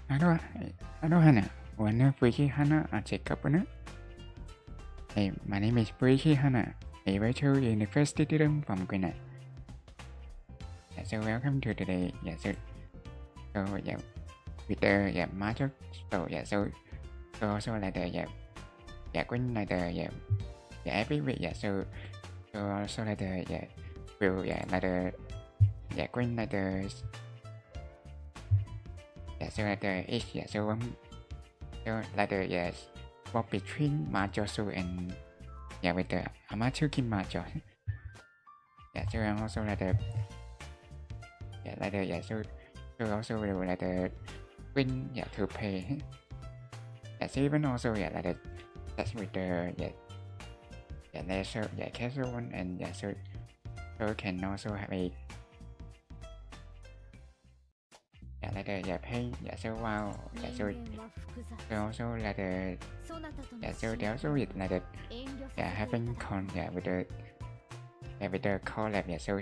Hello, hello Hana. Wanna Fuyuki Hana a Jacob? Hey, my name is Fuyuki Hana, a virtual university student from Greenland. So welcome to today. With the Mahjong. So also like the Green like the every week. So also like the will like the Green like the so like the each so like the swap between Mahjong and with the amateur game Mahjong. So also like the so also will like the win to pay. So even also like the that's with the leisure casual one and so can also have a like the pay so wow so also like the so they also with like the having con with the collab so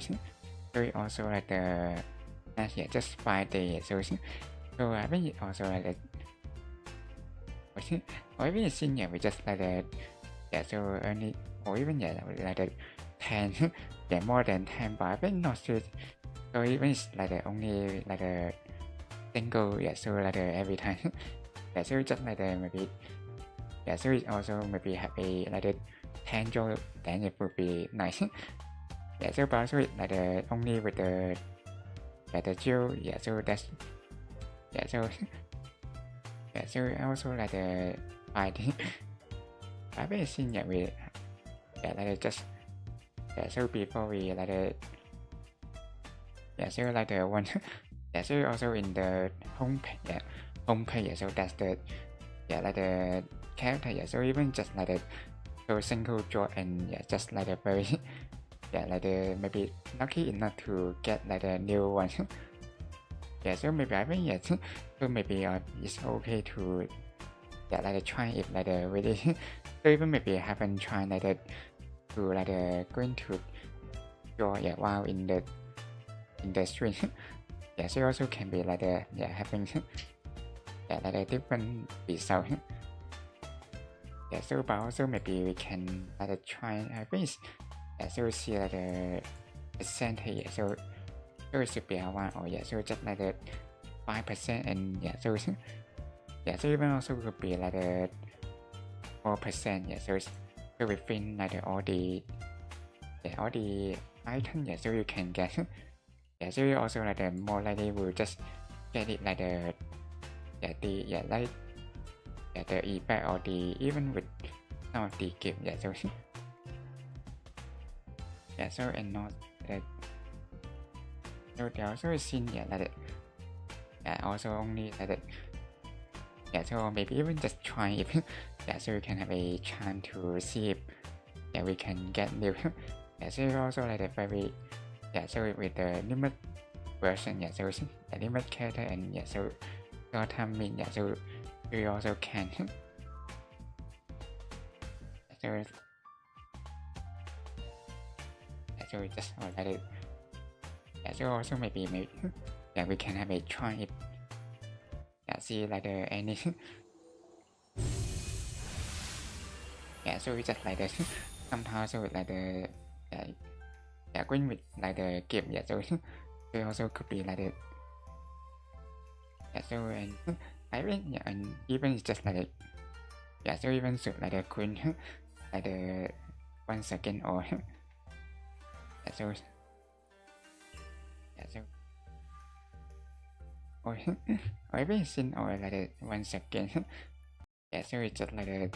also like the just 5 days so I think also like the or even seen we just like the so only or even like the 10 more than 10 but I think not sure so even it's like the only like the single so like the every time so just like the maybe so it also maybe have a like the 10 joy then it would be nice. So but also like the only with the chill so that's so so also like the fighting I've been seeing we like just so before we like the so like the one so also in the home page so that's the like the character so even just like the so single joy and just like the very like the maybe lucky enough to get like the new one. So maybe I think so maybe it's okay to like try if like the really so even maybe I haven't tried like the to like the going to your while in the stream. So also can be like the having like a different result. So but also maybe we can like try I think so see like the percentage so it should be one or so just like the 5% and so even also could be like the 4% so within like the all the items so you can get so you also like the more likely will just get it like the like the effect or the even with some of the game so and not so they also seen like also only like so maybe even just try if so you can have a chance to see if we can get new so also like the very so with the limit version so the limit character and so timing so you also can so just like it so also maybe we can have a try it see like the any so we just like that somehow so like the going with like the game so we also could be like it so and I think and even it's just like so even so like the queen like the 1 second or so so or even seen or like the 1 second so it's just like the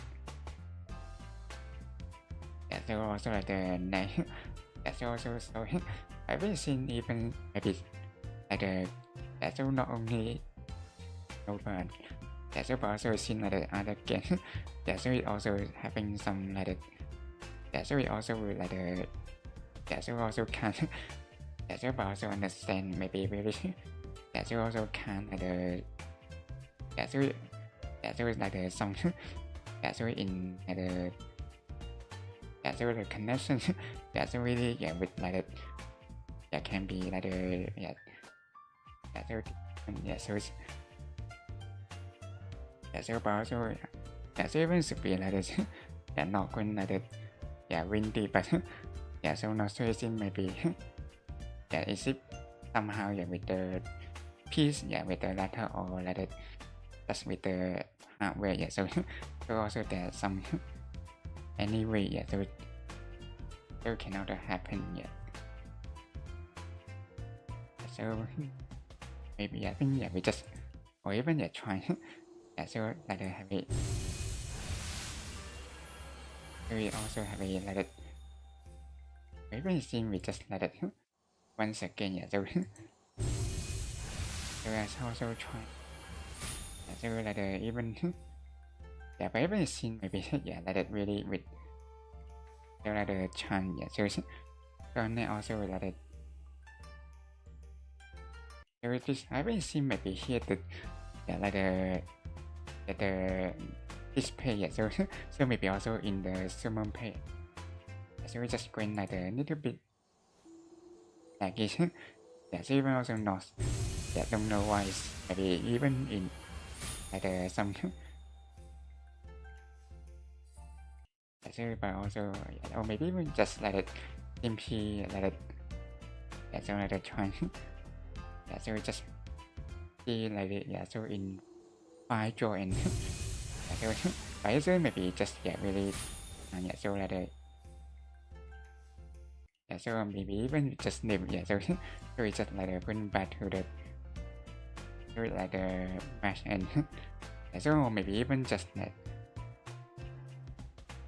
so also like the night so also so I've been seen even maybe like the so not only over so but also seen like the other game so it also having some like the so it also like the so also can so but also understand maybe really so also can like the so like the some so in like the so the connection so really with like the can be like the so yeah, so but also yeah, so even should be like this yeah, not going like that yeah, windy, but yeah, so not so it maybe yeah, is it somehow yeah with the piece yeah with the letter or like that just with the hardware yeah, so so also there's some anyway yeah, so it cannot happen yet. So maybe I think yeah we just or even yeah try yeah, so like have it. We also have a like it. Maybe it seems we just like it once again yeah, so so let's also try yeah, so like even yeah, but even it seems maybe yeah like it really with so like the chan yeah, so also like it. So it is I really see maybe here that yeah like the display yeah, so so maybe also in the summon page. So we just going like a little bit like this. Yeah, so even also not yeah, don't know why it's maybe even in like some yeah, so but also yeah, or maybe even just like simply like yeah, so like trying yeah, so we just see like yeah, so in file draw and yeah, so but so maybe just yeah really yeah, so like yeah, so maybe even just name yeah, so so we just like put back to the so like the match and yeah, so maybe even just like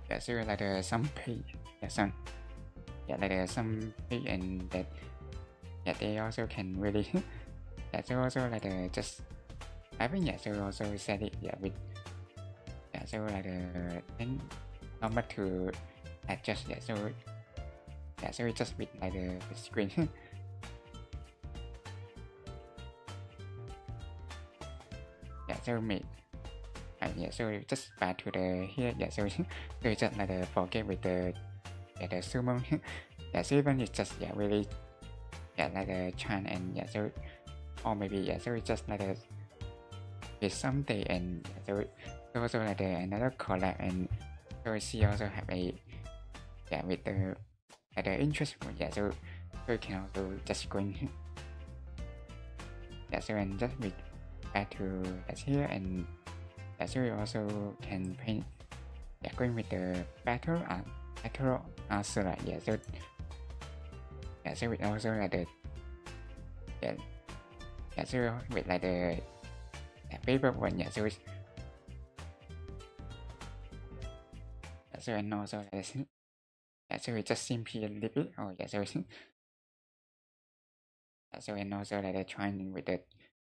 yeah, so like some page yeah, some yeah like some page and that yeah they also can really yeah, so also like just I think yeah, so also set it yeah with yeah, so like and number to adjust yeah, so yeah, so it just with like the screen yeah, so me yeah, so just back to the here yeah, so so just like forget with the yeah, the sumo yeah, so even it's just yeah really yeah like a chan and yeah, so or maybe yeah, so it's just like with someday and yeah, so also like another collab and so she also have a yeah with the interest yeah, so we can also just going yeah, so and just with back to that here and yeah, so we also can paint yeah, going with the battle also like yeah, so yeah, so we also like the yeah, yeah, so with like the yeah, favorite one yeah, so yeah, so and also like this yeah, so we just simply leave it or yeah, so yeah, so and also like trying with the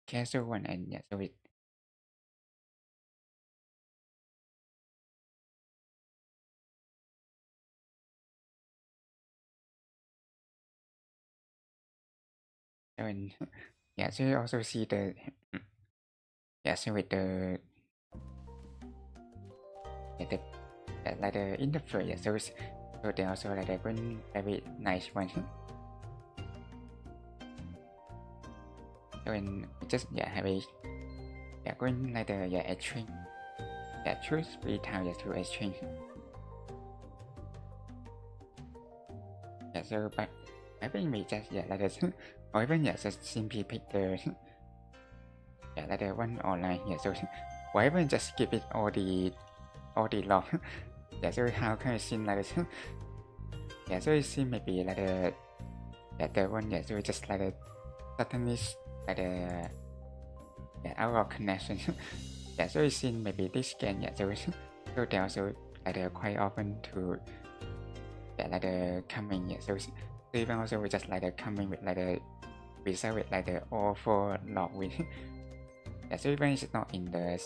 casual one and yeah, so we so and yeah, so you also see the yeah, so with the yeah, the like the interface yeah, so they also like one very nice one so and just yeah have a yeah going like the yeah exchange yeah choose free time yeah to exchange yeah, so but I think we just yeah like this or even yeah just simply pick the yeah like the one online yeah, so or even just skip it all the long yeah, so how can I see like this yeah, so it seems maybe like the one yeah, so just like the suddenly like the yeah, out of connection yeah, so it seems maybe this scan yeah, so they also like quite often to yeah like the coming yeah, so even also we just like the coming with like the result with like the all for log with yeah, so even it's not in the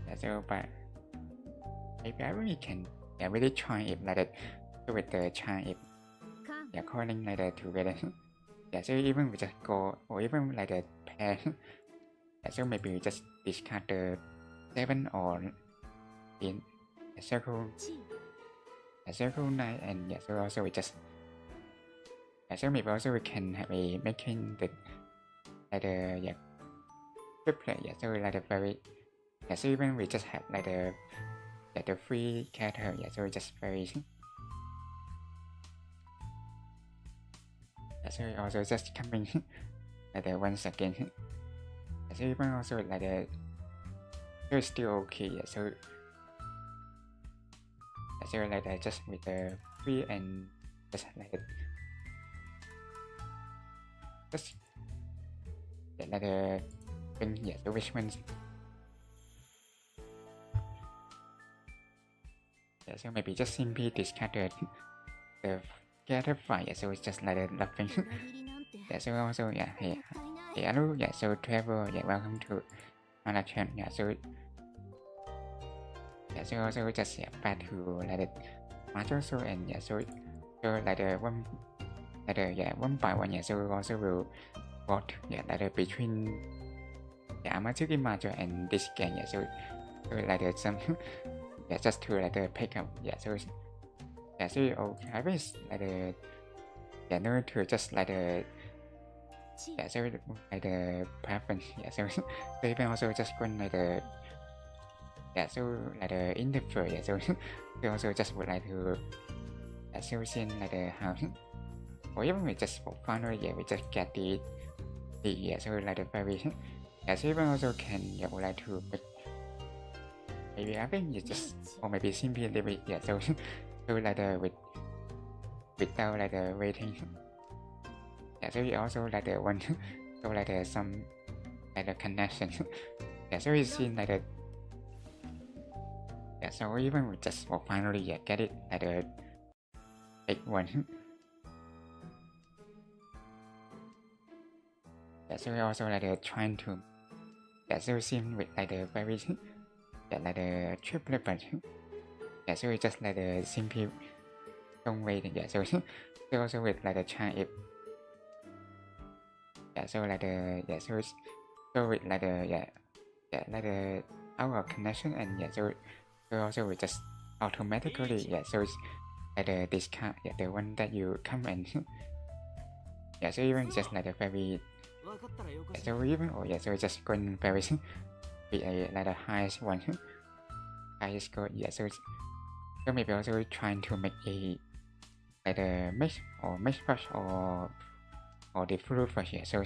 yeah, so but maybe I really can yeah really try it like that so with the try it yeah calling like that together yeah, so even we just go or even like a pair yeah, so maybe we just discard the 7 or in a circle 9 and yeah, so also we just yeah, so maybe also we can have a making the like the yeah triplet yeah, so like a very yeah, so even we just have like the free character, yeah, so just very yeah, so also just coming like the once again yeah, so even also like the so it's still okay, yeah, so yeah, so like that just with the free and just like just yeah, like the thing, yeah, so which ones yeah, so maybe just simply discard the character file, yeah, so it's just like a nothing yeah, so also yeah, hey hello, yeah, so travel, yeah, welcome to Acknowledgement, yeah, so yeah, so also just yeah, back to like the Mahjong, so and yeah, so like the one like the yeah, one by one, yeah, so also will vote, yeah, like the between yeah, amateur game Mahjong and this game, yeah, so like the some yeah, just to like the pick up, yeah, so yeah, so okay, I wish like the yeah, no to just like the yeah, so like the preference, yeah, so so even also just going like the yeah, so like the interface, yeah, so we also just would like to yeah, so see like the how or even we just for fun, or yeah, we just get the yeah, so like the very yeah, so even also can yeah, would like to but maybe I think you just or maybe simply leave it, yeah, so so like the without like the waiting yeah, so we also like the one so like the some like the connection yeah, so we see like the yeah, so even we just for finally yeah, get it like the big one yeah, so we also like the trying to yeah, so seem with like the very yeah, like the triplet but yeah, so we just like the simply don't wait, yeah, so so also with like the try if yeah, so like the yeah, so with like the yeah, like the our connection and yeah, so also we just automatically yeah, so it's like the discard, yeah, the one that you come and yeah, so even just like the very yeah, so even or yeah, so just going very with a like the highest one highest score, yeah, so maybe also trying to make a like the mix brush or the fruit brush, yeah, so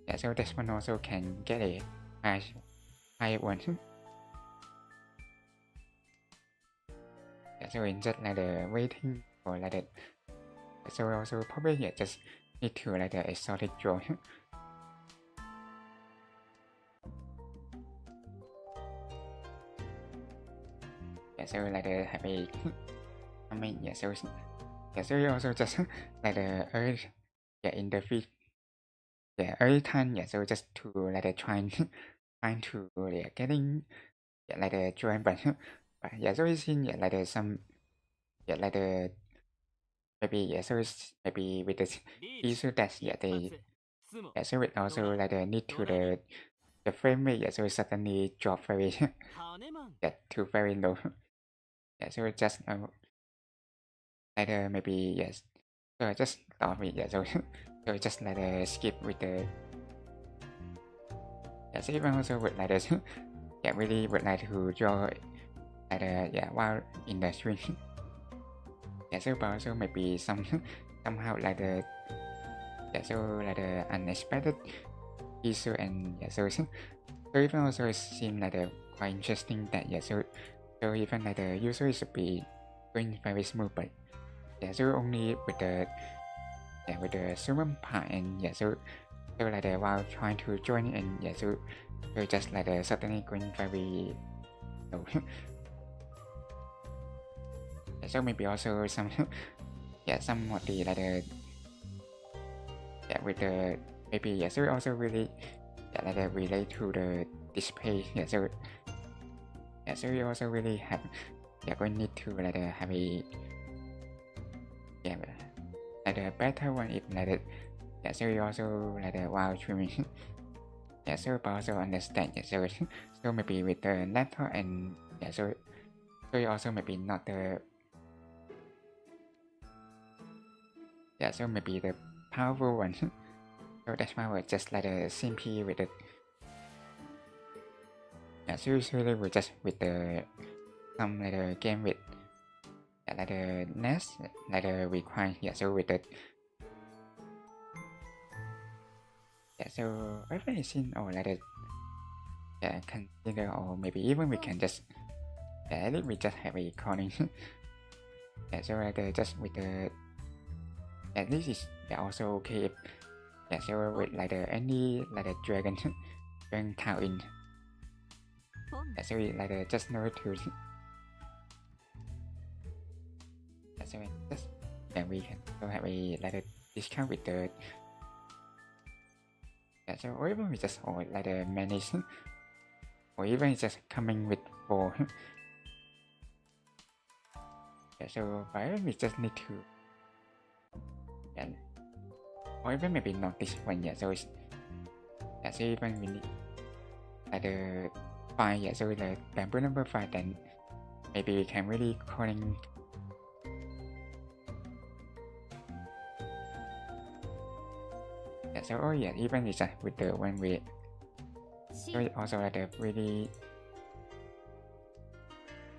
yeah, so this one also can get a high one yeah, so in just like the waiting for like the so also probably yeah, just need to like the exotic draw yeah, so like the happy I mean yeah, so yeah, so you also just like the early yeah, in the feed yeah, every time yeah, so just to like the trying to yeah, getting yeah, like the join but yeah, so we seen yeah, like the some yeah, like the maybe yeah, so it's maybe with the issue that yeah, they yeah, so it also like the need to the frame rate, yeah, so it suddenly drop very yeah, to very low yeah, so it just like maybe yes, so I just stop it, yeah, so so just like skip with the yeah, so even also with like this yeah, really would like to draw like yeah, while in the stream yeah, so but also maybe somehow like the yeah, so like the unexpected issue and yeah, so even also it seems like quite interesting that yeah, so even like the user should be going very smooth, but yeah, so only with the yeah, with the summon part and yeah, so like while trying to join and yeah, so just like suddenly going very low yeah, so maybe also some yeah, somewhat the like yeah, with the maybe yeah, so also really yeah, like relate to the display, yeah, so yeah, so you also really have yeah, going need to like have a yeah, like a better one if like yeah, so you also like while streaming yeah, so but also understand yeah, so so maybe with the laptop and yeah, so you also maybe not the yeah, so maybe the powerful one so that's why we're just like simply with the yeah, so usually we just with the some like the game with like the nest like the require yeah so with the yeah so everything or like the yeah consider or maybe even we can just yeah at least we just have a recording yeah so like the just with the at least it's yeah also okay if yeah so with like the any like the dragon town in yeah so we like the just know to yeah so we just yeah we can so have a like a discount with the yeah so or even we just or like the manage or even it's just coming with 4 yeah so but we just need to yeah or even maybe not this one yeah so it's yeah so even we need like the 5 yeah so the bamboo number 5 then maybe we can really calling yeah so oh yeah even it's with the when we so it also like the really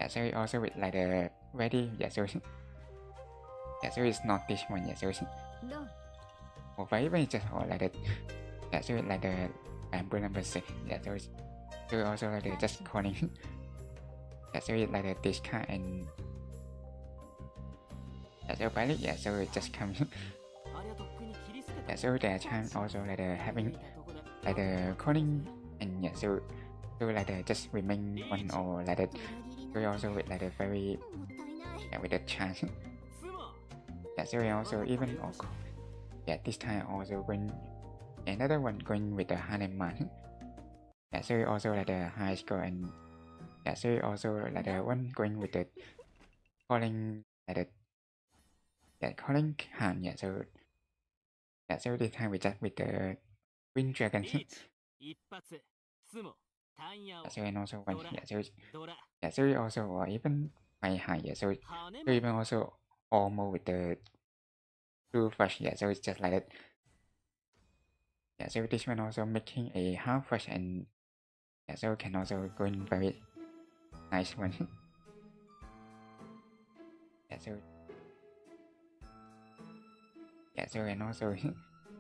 yeah so it also with like the ready yeah so yeah so it's not this one yeah so it's or even it's just or like the yeah so it's like the bamboo number 6 yeah so it's so also like the just calling yeah so it's like the discard and yeah so pilot yeah so it just comes yeah so the time also like the having like the calling and yeah so like the just remain one or like the so also with like the very yeah with the chance yeah so also even yeah this time also when another one going with the Haneman yeah so also like the high score and yeah so also like the one going with the calling like the yeah calling Han yeah so yeah so this time we just with the Wind Dragon yeah, so and also one yeah so yeah so also or even my high yeah so even also almost with the blue flash yeah so it's just like that yeah so this one also making a half flash and yeah so can also go in very nice one yeah so yeah so and also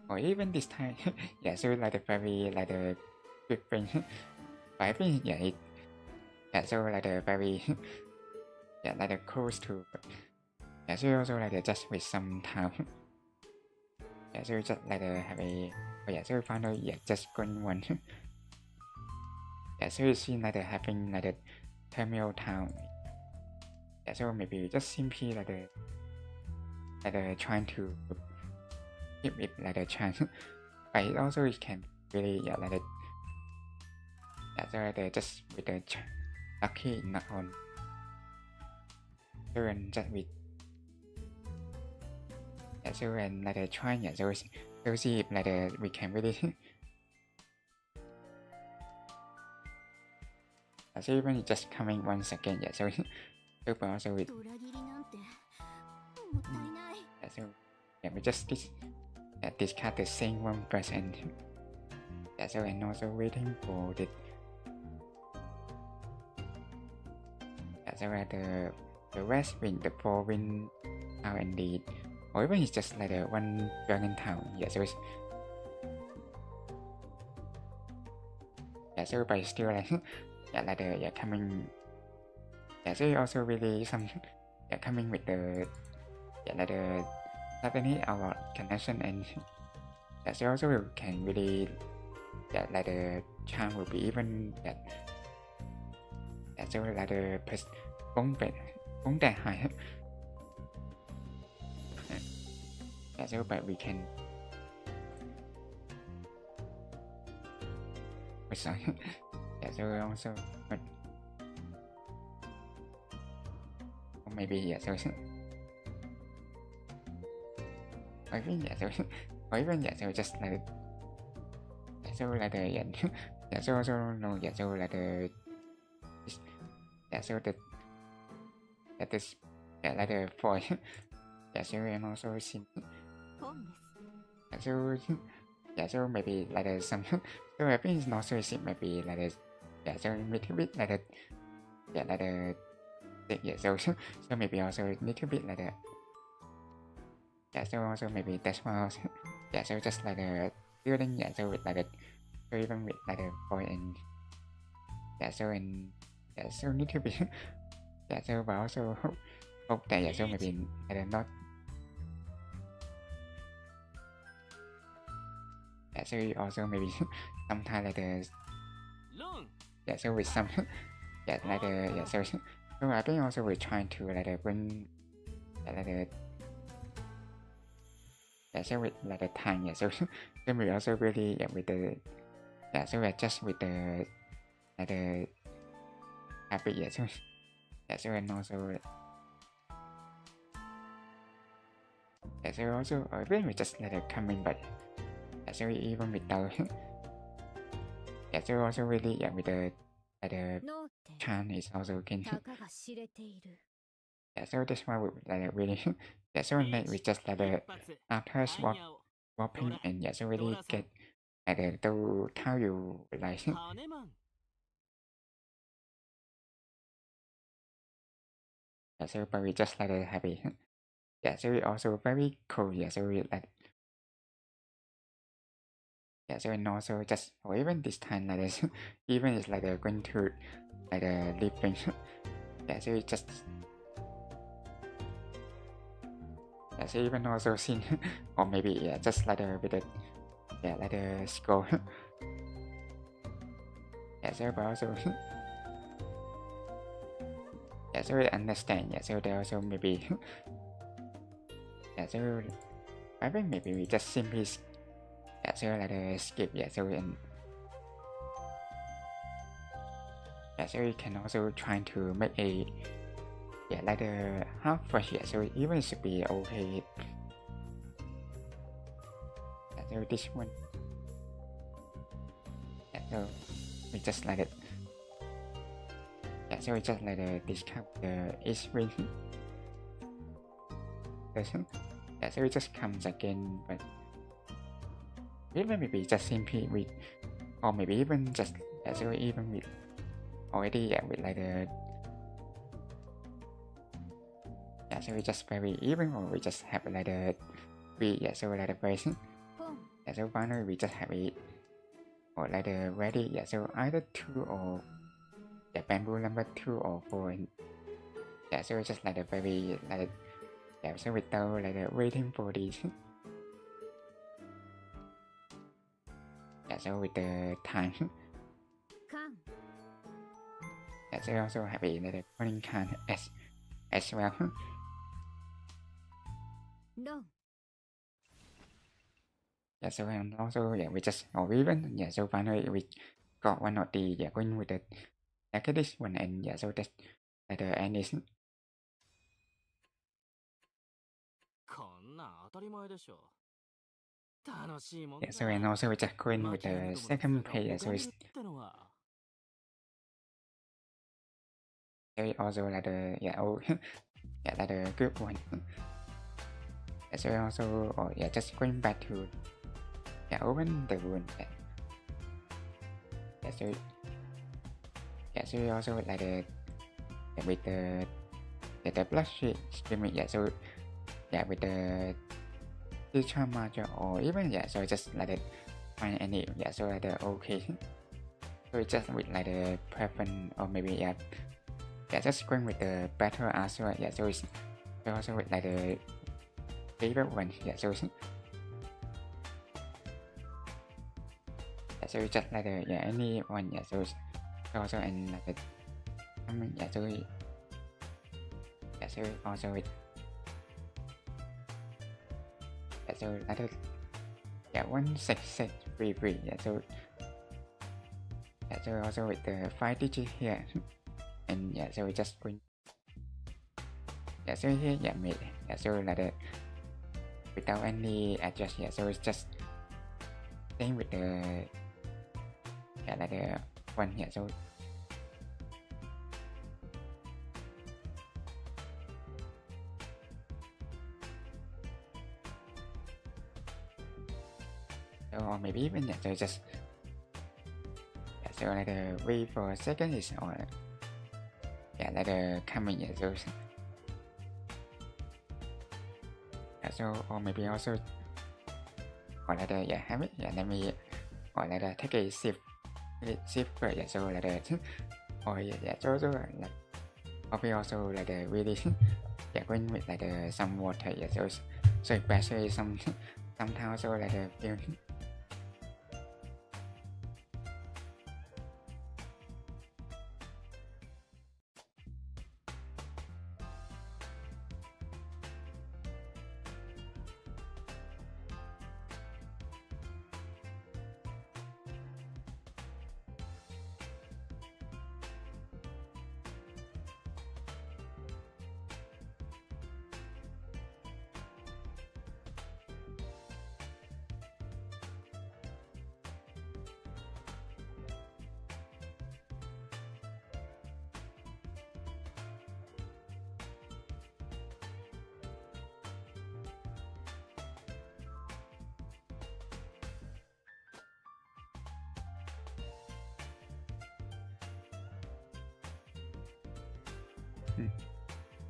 or even this time yeah so like the very like the different but I think yeah it yeah so like the very yeah like the close to yeah so also like the just with some time yeah so just like the have a oh yeah so finally yeah just going one yeah so you see like the having like the terminal town yeah so maybe just simply like the trying to keep it like a chance but it also it can really yeah like the yeah so like the just with the lucky not on so and just with yeah so and like the trying yeah so see if like the we can really yeah, so even it's just coming 1 second yeah so super also with yeah so yeah we just yeah, discard the same 1% yeah so and also waiting for yeah so the rest win the 4 win out indeed or even it's just like the 1 dragon town yeah so it's yeah so but still like yeah like the yeah coming yeah so also really some yeah coming with the yeah like the suddenly our connection and yeah so also we can really yeah like the chance will be even yeah so like the bóng đèn high yeah so but we can sorry yeah so also but maybe yeah so I think yeah so or even yeah so just like yeah, so like the yeah, yeah so also no yeah so like the yeah so the yeah this yeah like the for yeah so and also sin yeah so yeah so maybe like the some so I think it's not so easy maybe like the yeah, so a little bit like that, yeah, like the yeah, so maybe also a little bit like that, yeah, so also maybe that's why also, yeah, so just like the building, yeah, so with like that, so even with like the boy and yeah, so and yeah, so little bit, yeah, so but also hope that yeah, so maybe like not, yeah, so also maybe sometimes like the yeah, so with some yeah, like the yeah, so I think also we're trying to like bring yeah, like the yeah, so with like the time, yeah, so so we also really yeah with the yeah, so we're just with the like the happy, yeah, so yeah, so and also yeah, so also even we just like coming, but yeah, so even without yeah, so also really yeah with the like the chan is also can yeah, so that's why we like really yeah, so like we just like the after swapping and yeah, so really get like to how you like yeah, so but we just like happy yeah, so we also very cool, yeah, so we like yeah, so and also just or even this time like this even it's like going to like living yeah, so we just yeah, so even also seen or maybe yeah, just like with the yeah, like the school yeah, so but also yeah, so we understand, yeah, so they also maybe yeah, so I think maybe we just simply yeah, so like skip, yeah, so and yeah, so we can also try to make a yeah, like the half fresh, yeah, so even should be okay, yeah, so this one yeah, so we just like it yeah, so we just like the discount the is ring yeah, so it just comes again, but even maybe just simply with or maybe even just yeah, so even with already yeah, with like the yeah, so we just very even or we just have like the we yeah, so like the base yeah, so finally we just have it or like the ready, yeah, so either 2 or yeah, bamboo number 2 or 4 and yeah, so just like the very like yeah, so without like the waiting for this yeah, so with the time yeah, so also happy like the calling card as well yeah, so and also yeah, we just or even yeah, so finally we got one of the yeah, going with the this one and yeah, so that's like the end is yeah, so and also we just going with the second page, yeah, so it's also like the yeah, oh yeah, like the good one yeah, so also or yeah, just going back to yeah, open the wound yeah, so yeah, so also like the yeah, with the blush streaming, yeah, so yeah, with the teacher module or even yeah, so just like the find any yeah, so like the okay so just with like the preference or maybe yeah, yeah, just going with the better answer, yeah, so it's so also with like the favorite one, yeah, so yeah, so just like the yeah, any one, yeah, so also and like the yeah, so yeah, so also with yeah, so like the yeah, 166 free yeah, so yeah, so also with the 5 digit here and yeah, so we just going yeah, so here yeah, made yeah, so like the without any address, yeah, so it's just same with the yeah, like the one here, so or maybe even yeah, so just yeah, So like the wait for a second is or yeah like the coming yeah so or maybe also or like the yeah have it yeah let me or like the take a sip first yeah so like the or yeah so like probably also like the really yeah going with like the some water yeah so especially sometimes also like the feel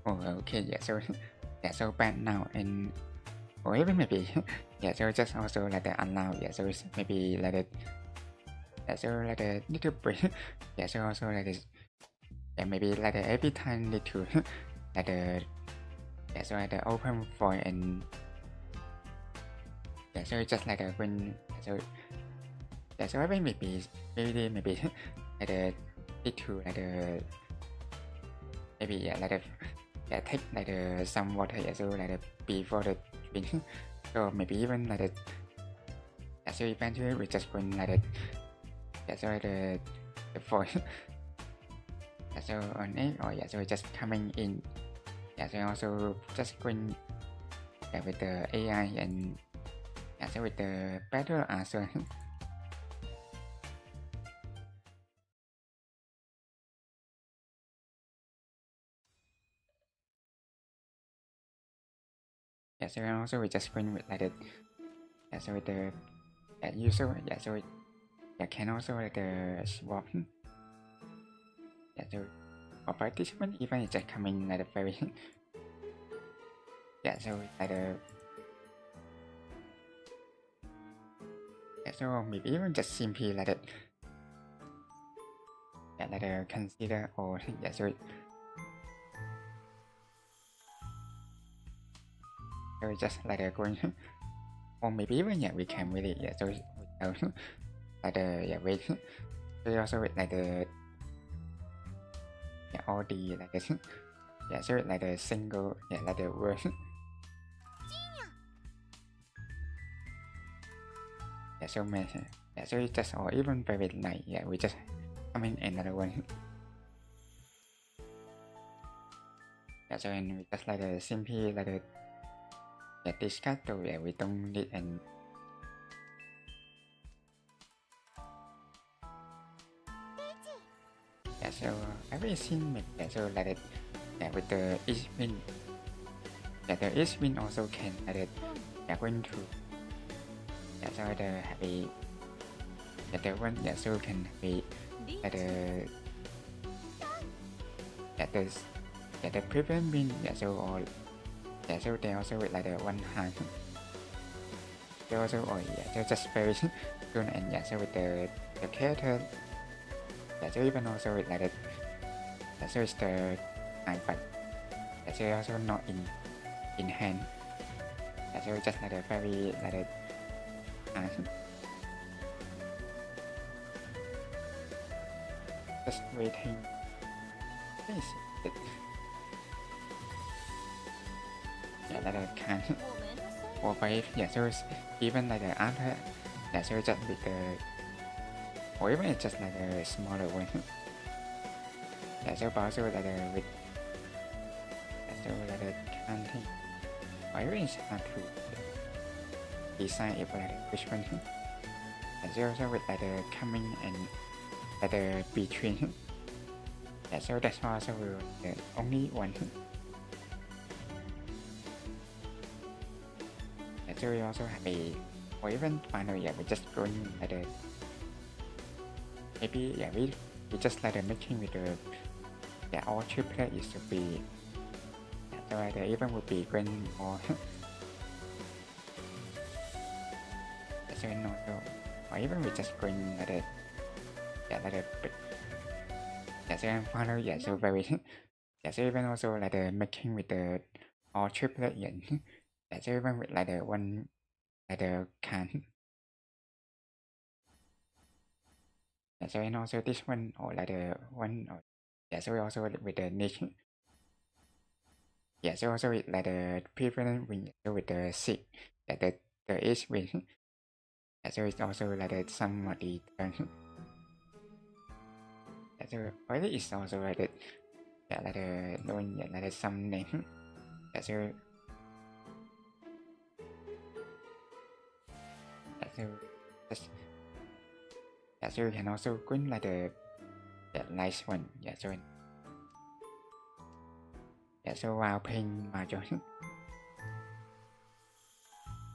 oh okay yeah so yeah so back now and or even maybe yeah so just also like the allow yeah so it's maybe like the yeah so like the little break yeah so also like this yeah maybe like the every time need to like the yeah so like the open for and yeah so it's just like the when so yeah so I think maybe like the need to like the maybe yeah like the yeah take like the some water yeah so like the before the drink so maybe even like the yeah so eventually we just going like the yeah so like the for yeah so on it or yeah so just coming in yeah so also just going yeah, with the AI and yeah so with the better answer yeah so also we just going with like the yeah so with the yeah user yeah so yeah can also like the swap yeah so or participant even it's just coming like the very yeah so like the yeah so maybe even just simply like the yeah like the consider or yeah so just like the going or maybe even yeah we can really yeah so without like the yeah wait so also with like the yeah all the like the yeah so like the single yeah like the word yeah so many yeah so it's just or even very nice yeah we just coming another one yeah so and we just like the simply like the yeah discuss so yeah we don't need and yeah so everything yeah so like the yeah with the each win yeah the each win also can like the yeah going to yeah so the happy yeah the one yeah so can be yeah the prevent win yeah so or yeah so they also with like the one hand they also or yeah so just very good and yeah so with the character yeah so even also with like the yeah so it's the iPad yeah so also not in hand yeah so just like the very like the just waiting yes yeah like the can or by yeah so even like the after yeah so just with the or even it's just like a smaller one yeah so also like the with yeah, so like the canting or even it's hard to design it like which one and so also with like the coming and like the between yeah so that's also the only one yeah, so we also have a or even finally yeah we just going like the maybe yeah we just like making with the all triplet is to be so like even would be going more so no so or even we just going like like so I'm finally so very so even also like making with the all triplet so even with like one like can so and also this one or like one or so also with the niche so also with like the prevalent wing with the six the east wing so it's also like somewhat the turn so it is also like like the knowing like some name so just so you can also green like the nice one so while playing Mahjong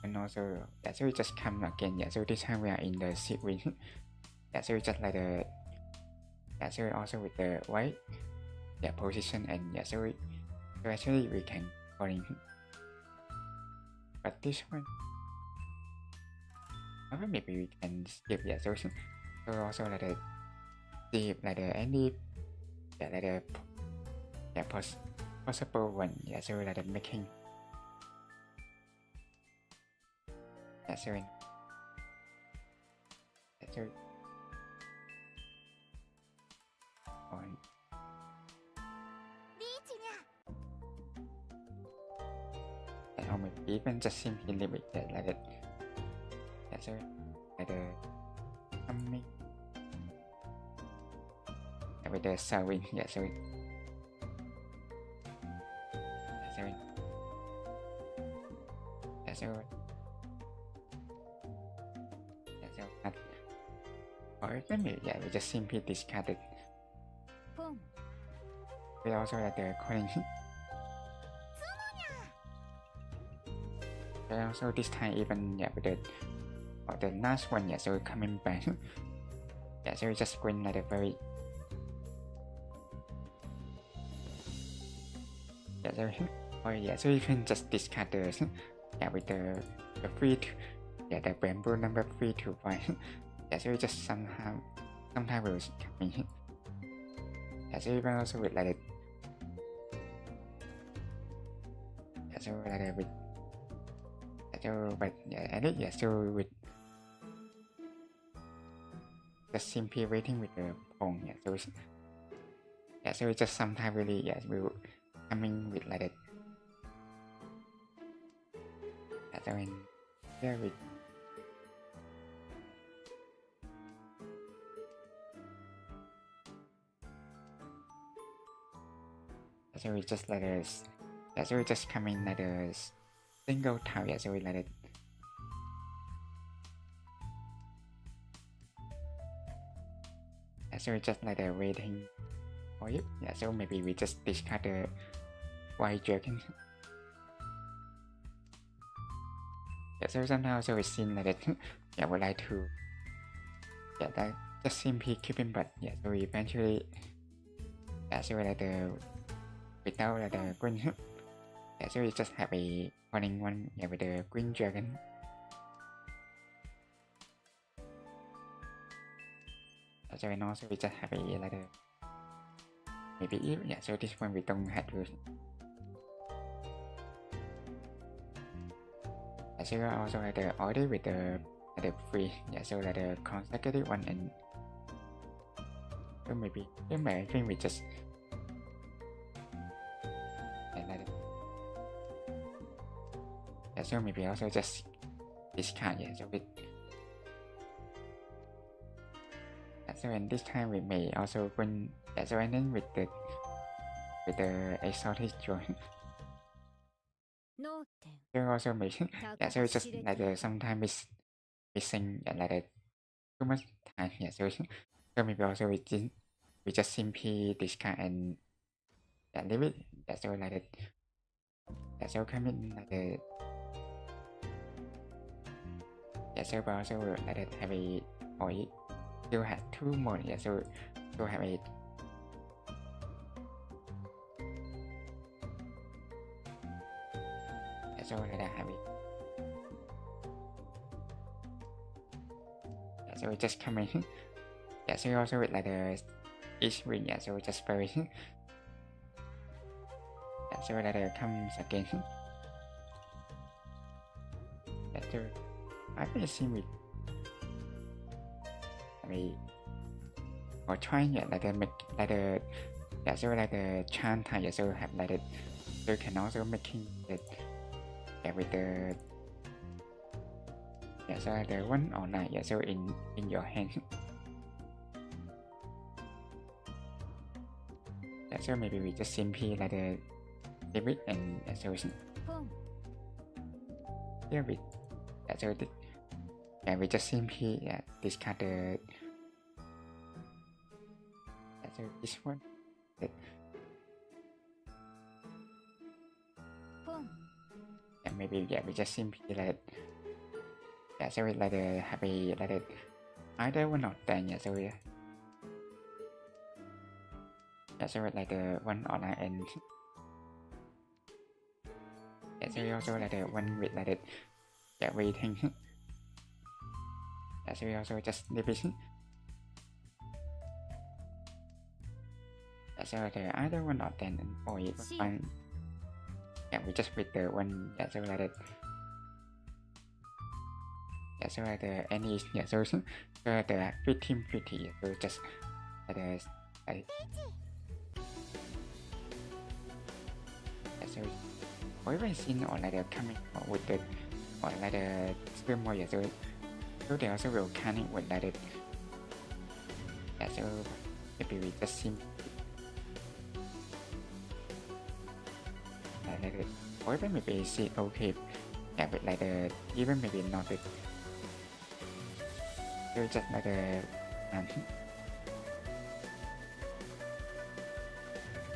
and also so we just come again so this time we are in the seat wing so we just like the so also with the white position and so actually we can calling but this one maybe we can skip so also like the see like the any like the possible one so like the making so on or maybe even just simply leave it like that so like the coming with the sewing so or maybe we just simply discard it. We also like the calling and also this time even with the last one so coming back so we just going like a very so so you can just discard the with the free the bamboo number 3 to 5 so we just sometimes will coming so even also with like so like with so but and it so with just simply waiting with the phone so we just sometimes really will coming with like that so in here with so we just like this so we just come in like a single tile so we like it so we just like waiting for it so maybe we just discard the white dragon so somehow so we seen like that would like to that just simply keeping but so we eventually so like the without like the green so we just have a calling one with the green dragon so and also we just have a like the maybe if so this one we don't have to so also like the order with the free so like the consecutive one and so maybe I think we just so maybe also just discard so with so and this time we may also win so and then with the exotic joint so also maybe so just like sometimes it's missing like too much time so maybe also we just simply discard and leave it so like so come in like so but also like have a point still have 2 more. Yeah, so have 8. Yeah, so like that have it. Yeah, so just coming. Yeah, so also with like the each ring. Yeah, so just very. Yeah, so like the comes again. Yeah, so I really see with. I mean, or trying yeah, like the make like the yeah, so like the chant yeah, so have like the you can also making it yeah with the yeah, so like the one online yeah, so in your hand. Yeah, so maybe we just simply like the debit and yeah, so here with yeah, so the, yeah, we just simply yeah, discard the yeah, so this one yeah, maybe yeah, we just simply like yeah, so we like the happy like the either one of them yeah, so yeah, so like the one online and yeah, so we also like the one with like the yeah waiting. Yeah, so we also just repeat. Yeah, so the either one of them or it was fine. Yeah, we just with the one. Yeah, so like the yeah, so like the any yeah, so the 1550. So just like the like yeah, so or even seen or like the coming or with the or like the still more yeah, so they also will connect with like the yeah, so maybe we just see like the or even maybe see okay yeah with like the even maybe not the so just like the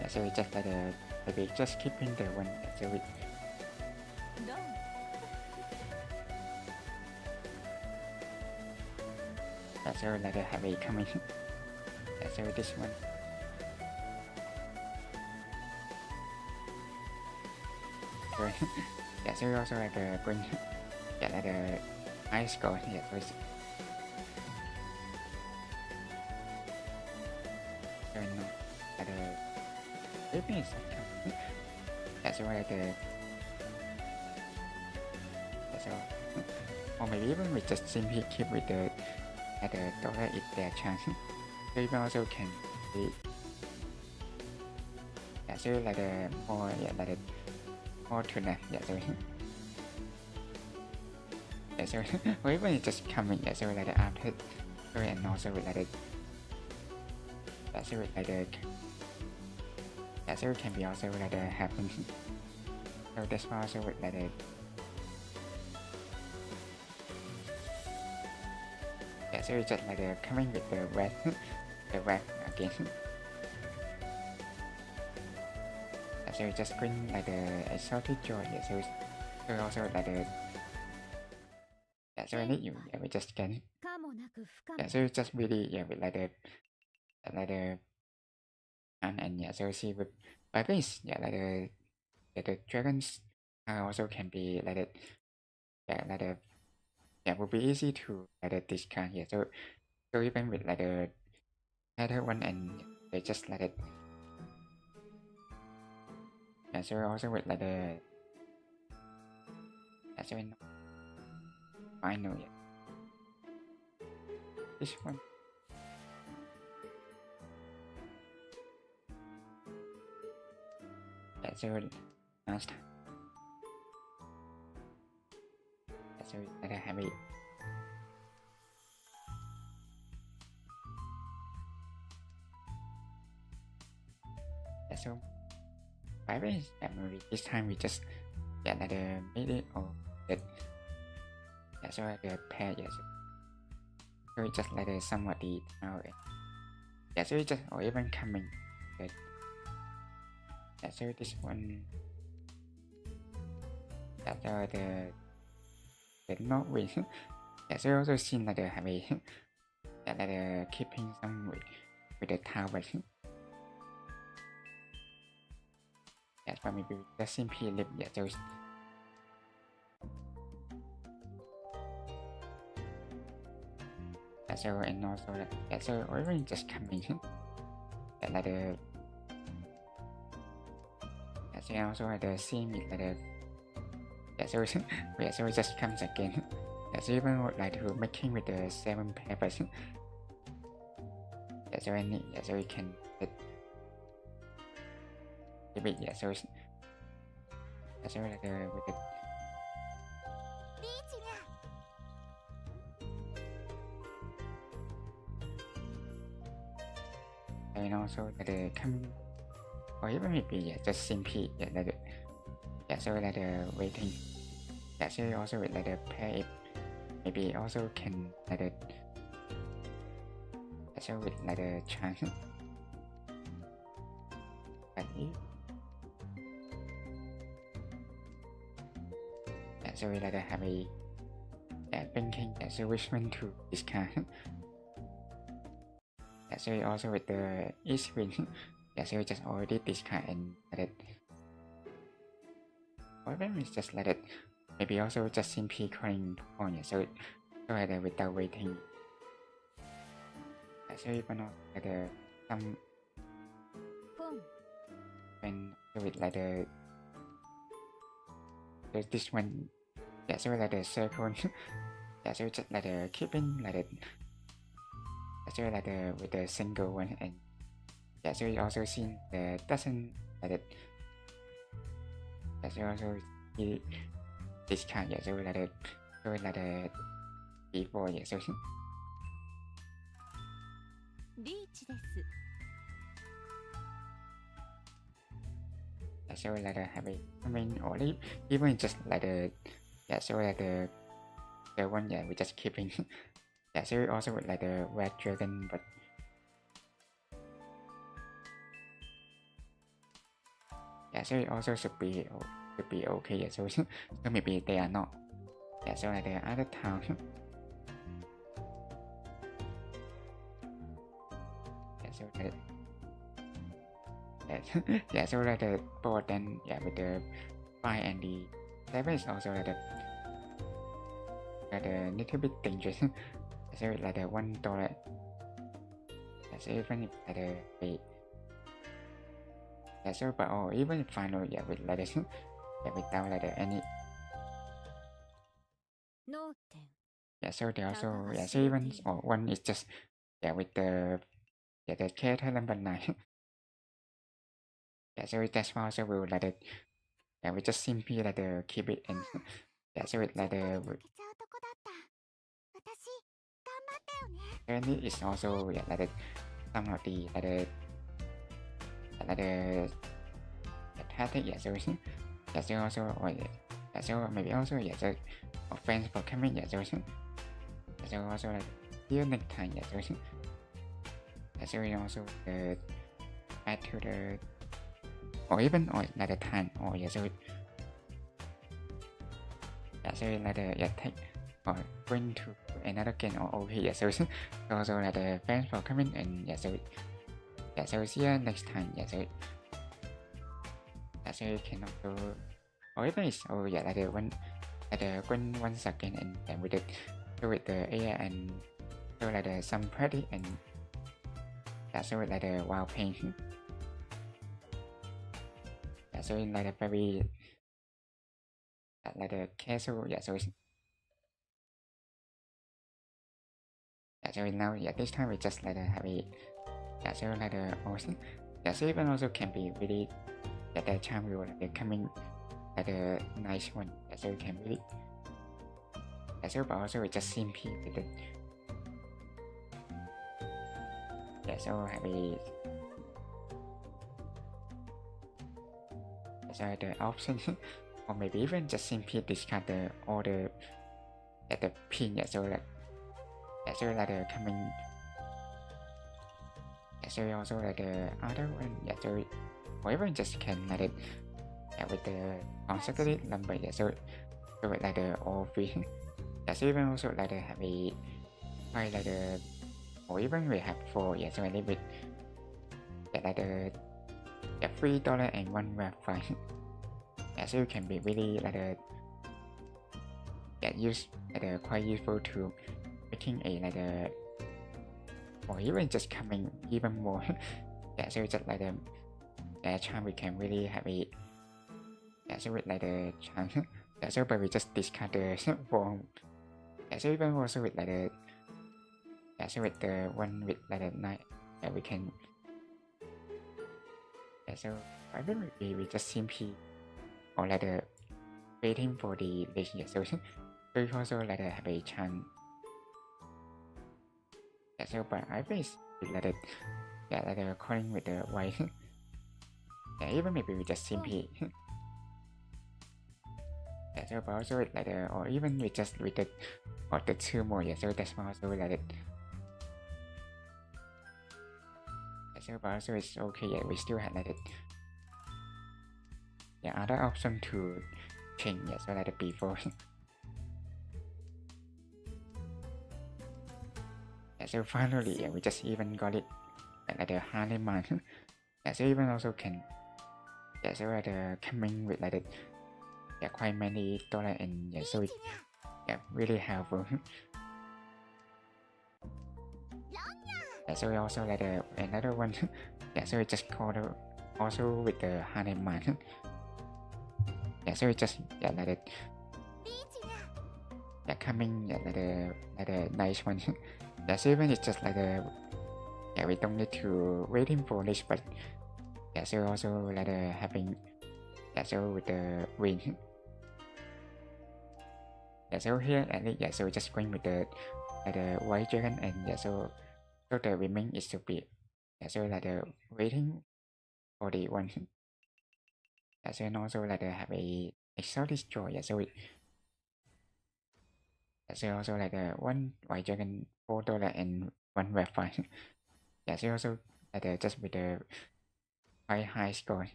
yeah, so just like the maybe just keeping the one yeah, so we yeah, so like the heavy coming yeah, so this one so yeah, so also like the bring yeah like the ice score yeah, so it's so no like the maybe it's like yeah, so like the yeah, so or maybe even we just simply keep with the at the dollar is their chance. So even also can be yeah, so like the more yeah like the more to that yeah, so yeah, so or even it's just coming yeah, so like the after so and also with like the yeah, so with like the yeah, so it can be also like the happen. So that's why also with like the yeah, so it's just like the coming with the red the red again. Yeah, so it just bring like the exotic joy yeah, so also like the yeah, so I need you yeah, we just can yeah, so it's just really yeah with like the and yeah, so see with by base yeah like the dragons also can be like the yeah like the yeah would be easy to like the discard yeah, so even with like the other one and they just like it yeah, so also with like the yeah, so in final yeah this one yeah, so last time yeah, so like a heavy yeah, so by the way yeah, maybe this time we just yeah like the middle or the yeah, so like the pair yeah, so it's just like the somebody now yeah, so it's just or even coming but yeah, so this one yeah, so the not win yeah, so also seen like the heavy yeah, like keeping some with the towers. Yeah, but maybe just simply leave, yeah, so yeah, so and also yeah, so or even just coming yeah, like yeah, so also the same like yeah, so yeah, so it just comes again. Yeah, so even like to making with the 7 papers. Yeah, so any yeah, so we can give it yeah, so yeah, so like with the and also the coming or even maybe yeah, just simply yeah, like yeah, so like the waiting. Yeah, so also with like the pair it maybe also can like the yeah, so with like the chance. But if yeah, so we like have a yeah, thinking yeah, so which one to discard. Yeah, so also with the east win. Yeah, so we just already discard and let it. Or maybe it's just let it. Maybe also just simply calling on yeah, so like without waiting. Yeah, so even not like some when with like this one. Yeah, so like the circle. Yeah, so just like keeping like so like with the single one and yeah, so we also seen the doesn't like it. Yeah, so also this kind yeah, so like before yeah, so yeah, so like have a I mean or even just like yeah, so like the one yeah we just keeping. Yeah, so we also with like the red dragon but yeah, so it also should be okay. Yeah, so so maybe they are not. Yeah, so like the other town. Yeah, so like yeah, yeah, so like the board then yeah with the 5 and the 7 is also like the little bit dangerous. So like the $1. Yeah, so even if like the 8. Yeah, so but or even final yeah with like this yeah without like any. Yeah, so they also yeah, so even or one is just yeah with the yeah the character number 9. Yeah, so that's why also will like it. Yeah, we just simply like keep it and yeah, so it like and it is also yeah like some of the like tactic yeah, so yeah, so also or yeah, so maybe also yeah, so offense for coming yeah, so also like here next time yeah, so yeah, so we also add to the or even or like the time or yeah, so yeah, so like yeah take or bring to another game or okay yeah, so also like thanks for coming and yeah, so yeah, so see you next time yeah, so yeah, so you can also or even it's oh yeah like one one second and then with it so with the air and so like some pretty and yeah, so like wild paint. Yeah, so in like very like casual yeah, so yeah, so now yeah this time we just like have a yeah, so like also yeah, so even also can be really at that time we were like coming at a nice one yeah, so we can really yeah, so but also we just simply with it yeah, so have a so the option or maybe even just simply discard the order at the pin yeah, so like yeah, so like coming yeah, so also like the other one yeah, so or even just can like it yeah, with the consecutive number yeah, so like all three yeah, so even also like have a like or even we have 4, yeah, so a little bit, yeah, like the $3 and 1 Wi-Fi. Yeah, so it can be really like quite useful to making a or even just coming even more. Yeah, so just like the charm we can really have a, yeah, so with like the charm. Yeah, so but we just discard the form. Yeah, so even also with like yeah, so with the one with like the knight, yeah, we can, yeah, so I think we just simply or like waiting for the legendary. So we also like have a chance. Yeah, so but I think it's like yeah, like calling with the white. Yeah, even maybe we just simply. Yeah, so but also like or even we just with the or the 2 more. Yeah, so that's also like yeah, so but also it's okay. Yeah, we still have like yeah, other option to change. Yeah, so like before. Yeah, so finally, yeah, we just even got it like the Himegami. Yeah, so even also can, yeah, so coming with like yeah, quite many dollar, and yeah, so it, yeah, really helpful. Yeah, so we also like another one. Yeah, so we just called also with the Himegami. Yeah, so we just yeah like yeah, coming yeah, like the nice one. Yeah, so even it's just like yeah, we don't need to waiting for this, but yeah, so also like having, yeah, so with the win. Yeah, so here at least, yeah, so just going with the white dragon, and yeah, so the remaining is to be, yeah, so like waiting for the one. Yeah, so and also like have a exotic joy. Yeah, so yeah, so also like one white dragon $4 and 1 red fine. Yeah, so also like just with the quite high score.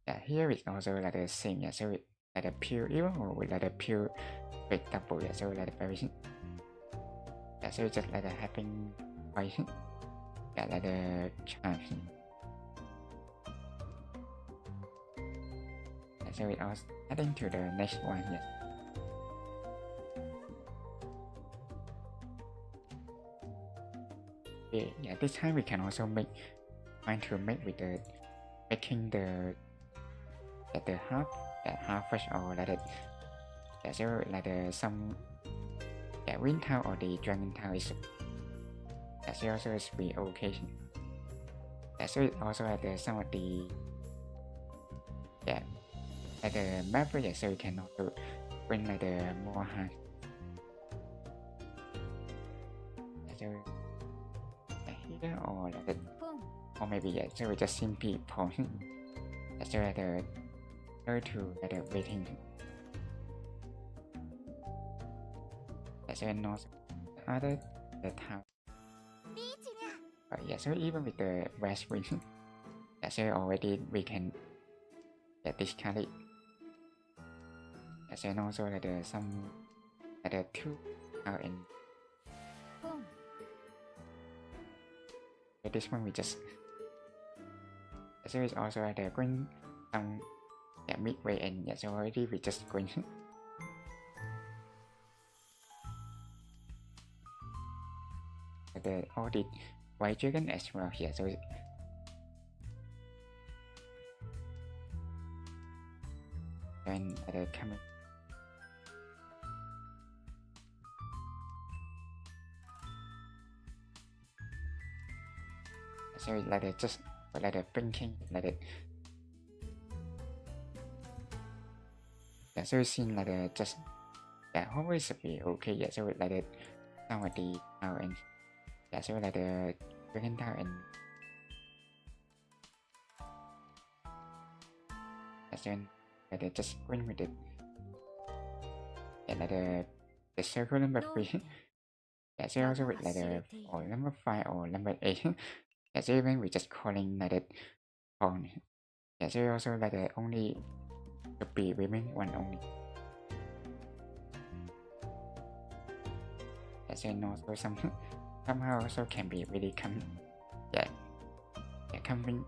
Yeah, here it's also like the same. Yeah, so it like a pure even or with like a pure with double. Yeah, so like very, yeah, so just like having quite, yeah, like the chance. Yeah, so it also adding to the next one. Yes. Yeah, this time we can also trying to make with the making the half, half fresh or like yeah, so like some, yeah, wind town or the dragon town is, yeah, so also is be okay. Yeah, so it also have some of the, yeah, like the map, yeah, so you can also bring like the more high. Yeah, so here or like or maybe yeah, so we just simply point. Yeah, so like go to like waiting. Yeah, so and also other the town. But yeah, so even with the west wind, yeah, so already we can, yeah, discard it. Yeah, so and also like some like 2 out in. This one we just, so it's also like going some, yeah, midway, and yeah, so already we just going. The audit white dragon as well here, so and coming. So it's like just like blinking like that. Yeah, so it seems like just, yeah, always be okay. Yeah, so like some of the now and yeah, so like the dragon town, and yeah, so like just going with it. Yeah, like the circle number 3. Yeah, so also with like or number 5 or number 8. Yeah, so even we just calling like that on. Yeah, so also like only to be remain one only. Yeah, so and also some somehow also can be really yeah, coming,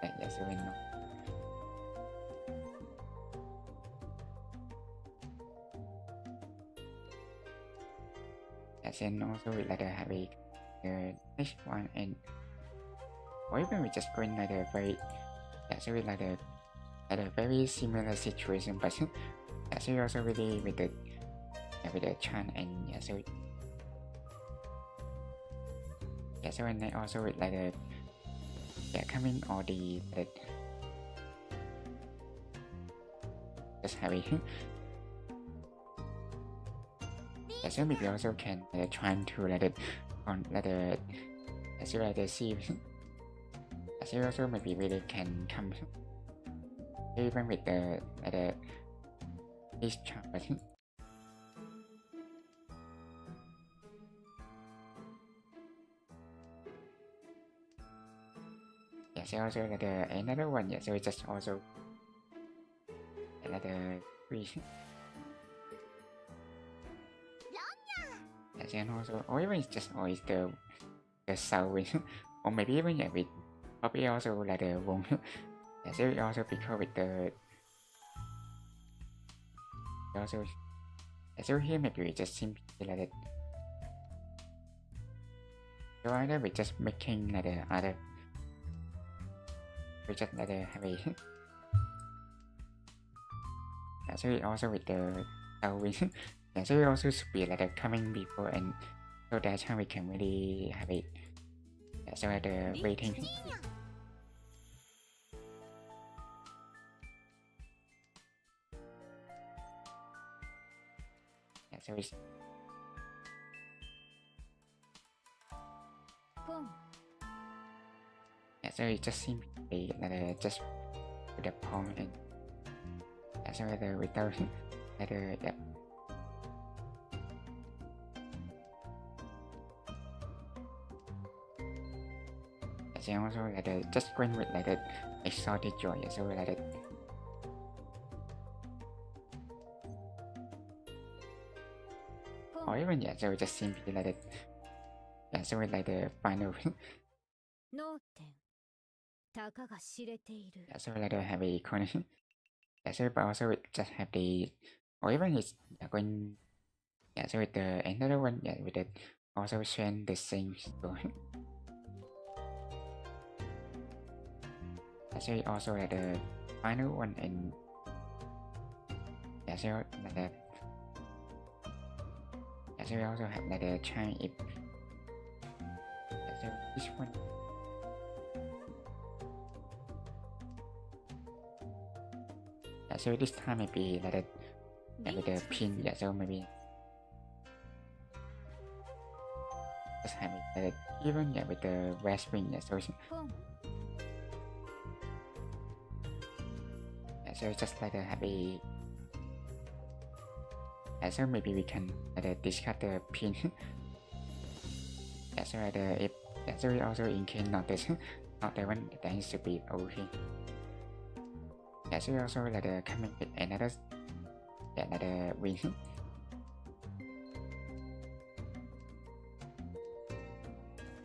yeah, so we know. As in also we like have a next one, and or even we just going like a very, yeah, so we like a very similar situation, but yeah, so we also really with the chant, and yeah, so yeah, so and then also with like yeah, coming all the just have it. Yeah, so maybe also can trying to on so see. So also maybe really can come even with this chart, but yeah, so also another one, yeah, so it's just also three. Yeah, and also, or even it's just always the sound, or maybe even yeah, with probably also like the one. Yeah, so also because with the also, yeah, so here maybe we just simply like it. So either we just making like the other, we just like the have a. Yeah, so also with the sound, yeah, so we also should be like the coming before, and so that's how we can really have it. Yeah, so the waiting. Yeah, so it's yeah, so it just seems to be like just with the palm, and yeah, so without yeah. So also like just going with like the exotic joy, yeah, so like or even yeah, so just simply like yeah, so like the final. Yeah, so like have a connection. Yeah, so but also it just have the, or even it's going, yeah, so with the another one, yeah, with it also share the same story. Yeah, so it also like the final one, and yeah, so like the, yeah, so we also have like the chime if, yeah, so this one. Yeah, so this time maybe like the, yeah, with the pin, yeah, so maybe just have it like even yeah with the west wing, yeah, so yeah, so just like have a, yeah, so maybe we can discard the pin. Yeah, so if, yeah, so we also in case not this not the one, then it should be okay. Yeah, so we also coming with another, yeah, another win.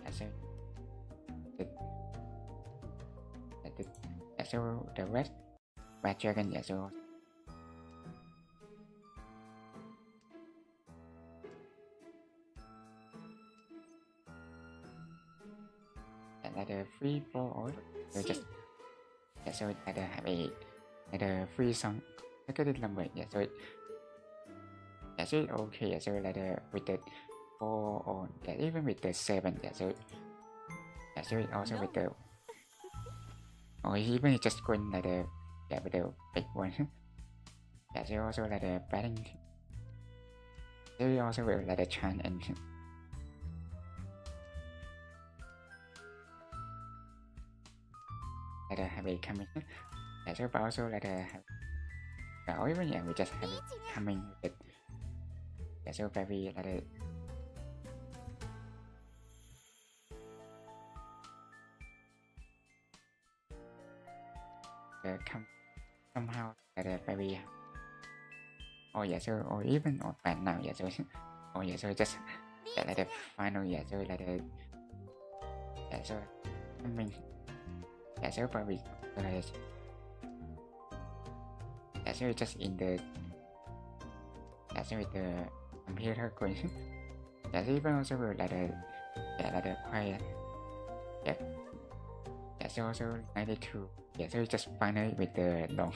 Yeah, so yeah, so the red dragon, yeah, so the free for all, so just, yeah, so have a free song targeted number, yeah, so yeah, so okay, yeah, so with the 4 or yeah, even with the 7, yeah, so yeah, so also with the, or even just going yeah, with the big one. Yeah, so also the batting, so also will the chant, and have a coming. Yeah, so but also have, or even yeah, we just have it coming with it. Yeah, so very come somehow very, oh yeah, so or even or bad now, yeah, so Oh yeah, so just yeah, like the final yeah, so like the yeah, so I mean yeah, so probably like yeah, so just in the yeah, so with the computer going yeah, so even also with like the yeah, like the quiet yeah, yeah, so also 92 yeah, so just final with the long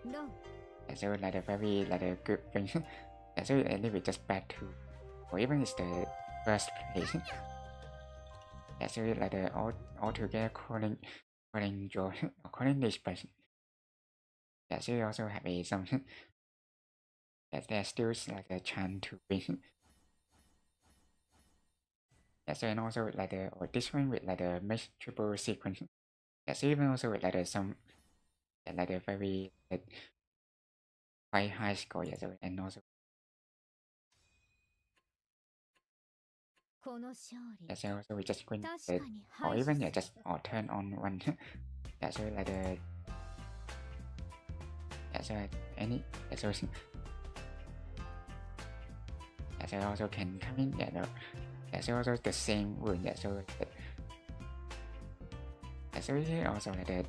No. yeah, so like the very like the good thing yeah, so a little bit just bad too or even it's the first place yeah, so like the all together calling your or calling this person yeah, so you also have a some that there's still like a chance to win yeah, so and also like the or this one with like the mesh triple sequence yeah, so even also with like the some yeah, like the very like, quite high score yeah, so and also この勝利 yeah, so also we just win 確 the かに or 排除 even す yeah る just or turn on one yeah, so like the yeah, so any yeah, so yeah, so also can come in yeah, no, yeah, so also the same rule yeah, so yeah, so here also like the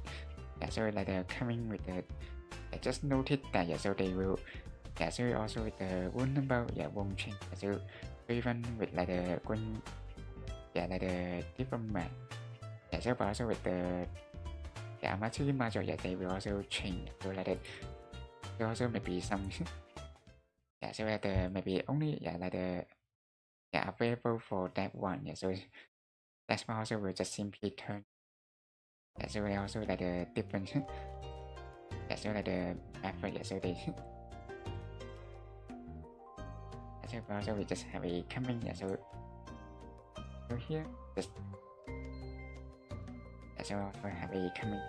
yeah, so like the coming with the I just noted that yeah, so they will yeah, so also with the one number yeah won't change yeah, so even with like the one yeah like the different map yeah, so but also with the yeah amateur major yeah they will also change so like that so also maybe some yeah, so like the maybe only yeah like the yeah available for that one yeah, so that's why also will just simply turn yeah, so we also like the different yeah, so like the effort yeah, so they yeah, so also we just have a coming yeah, so here just yeah, so also have a coming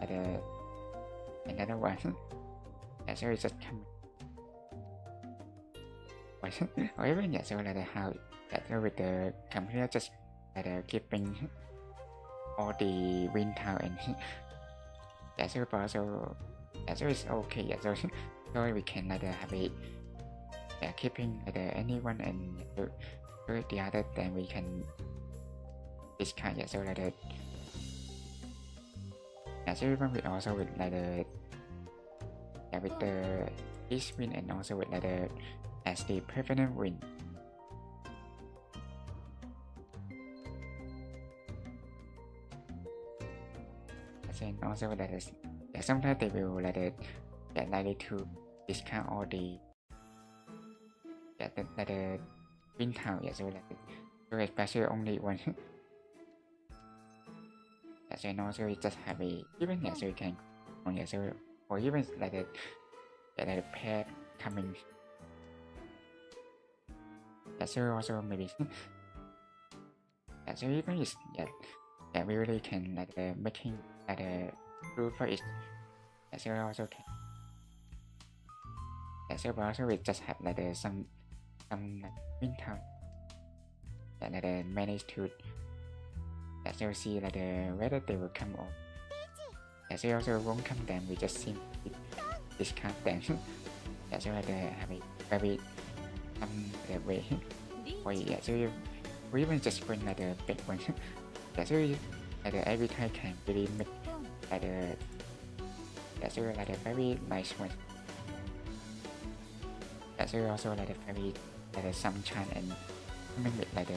at the another one yeah, so it's just coming or even yeah, so like the how yeah, so with the computer just like the keeping all the wind tower and yeah, so but also yeah, so it's okay yeah, so we can like have a yeah, keeping like anyone and so the other then we can discard yeah, so like the yeah, so even we also with like the yeah, with the each win and also with like the as the permanent win and also that is yeah, sometimes they will like the yeah, likely to discount all the yeah, like the win town yeah, so like so especially only one yeah, so and also we just have a even yeah, so you can yeah, so or even like the yeah, like the pair coming yeah, so also maybe yeah, so even is yeah, yeah we really can like making like the rule for it yeah, so also can yeah, so but also we just have like some like win town yeah, like manage to yeah, so see like whether they will come on yeah, so also won't come then we just simply discount them yeah, so like have a very way or yeah, so you we even just bring like the big one yeah, so like every time can really make like yeah, so like a very nice one yeah, so also like a very like some chance and coming with like